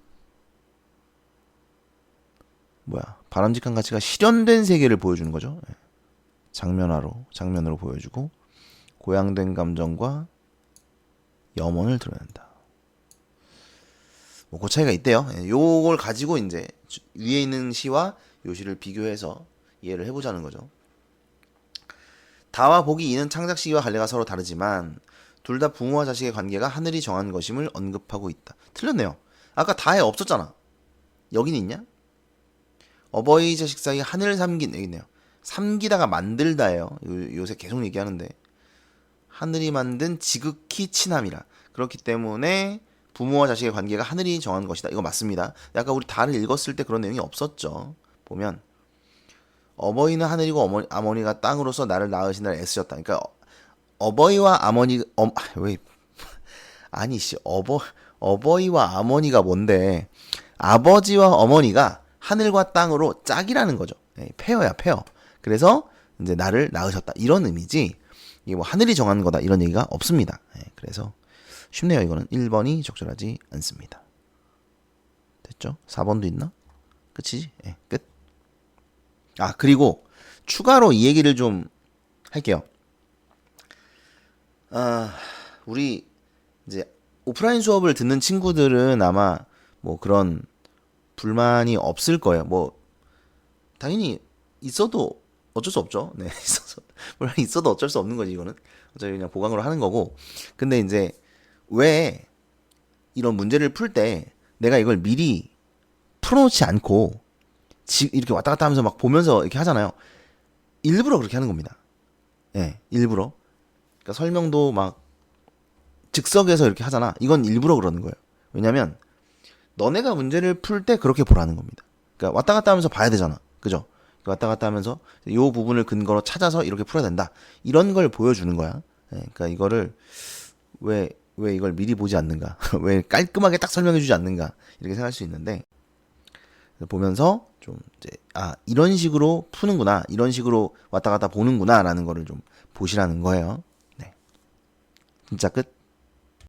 바람직한 가치가 실현된 세계를 보여주는 거죠. 장면으로 보여주고 고양된 감정과 염원을 드러낸다. 그 차이가 있대요. 요걸 가지고 이제 위에 있는 시와 요 시를 비교해서 이해를 해보자는 거죠. 다와 보기 이는 창작 시기와 갈래가 서로 다르지만 둘 다 부모와 자식의 관계가 하늘이 정한 것임을 언급하고 있다. 틀렸네요. 아까 다에 없었잖아. 여긴 있냐? 어버이 자식 사이 하늘 삼긴 여기 있네요. 삼기다가 만들다예요. 요새 계속 얘기하는데 하늘이 만든 지극히 친함이라. 그렇기 때문에 부모와 자식의 관계가 하늘이 정한 것이다. 이거 맞습니다. 아까 우리 다를 읽었을 때 그런 내용이 없었죠. 보면 어버이는 하늘이고 어머니가 땅으로서 나를 낳으시느라 애쓰셨다. 그러니까 어버이와 어머니 어버이와 어머니가 뭔데? 아버지와 어머니가 하늘과 땅으로 짝이라는 거죠. 페어야, 페어. 그래서 이제 나를 낳으셨다. 이런 의미지. 이게 뭐 하늘이 정한 거다. 이런 얘기가 없습니다. 그래서 쉽네요. 이거는 1번이 적절하지 않습니다. 됐죠? 4번도 있나? 끝이지? 끝. 그리고 추가로 이 얘기를 좀 할게요. 우리 이제 오프라인 수업을 듣는 친구들은 아마 뭐 그런 불만이 없을 거예요. 뭐 당연히 있어도 어쩔 수 없죠. 네, 있어도 어쩔 수 없는 거지 이거는. 어차피 그냥 보강으로 하는 거고. 근데 이제 왜 이런 문제를 풀 때 내가 이걸 미리 풀어놓지 않고 이렇게 왔다 갔다 하면서 막 보면서 이렇게 하잖아요. 일부러 그렇게 하는 겁니다. 일부러. 그러니까 설명도 막 즉석에서 이렇게 하잖아. 이건 일부러 그러는 거예요. 왜냐면 너네가 문제를 풀 때 그렇게 보라는 겁니다. 그러니까 왔다 갔다 하면서 봐야 되잖아. 그죠? 왔다 갔다 하면서 이 부분을 근거로 찾아서 이렇게 풀어야 된다. 이런 걸 보여주는 거야. 그러니까 이거를 왜 이걸 미리 보지 않는가? 왜 깔끔하게 딱 설명해주지 않는가? 이렇게 생각할 수 있는데 보면서 좀 이제 이런 식으로 푸는구나, 이런 식으로 왔다 갔다 보는구나라는 거를 좀 보시라는 거예요. 네, 진짜 끝.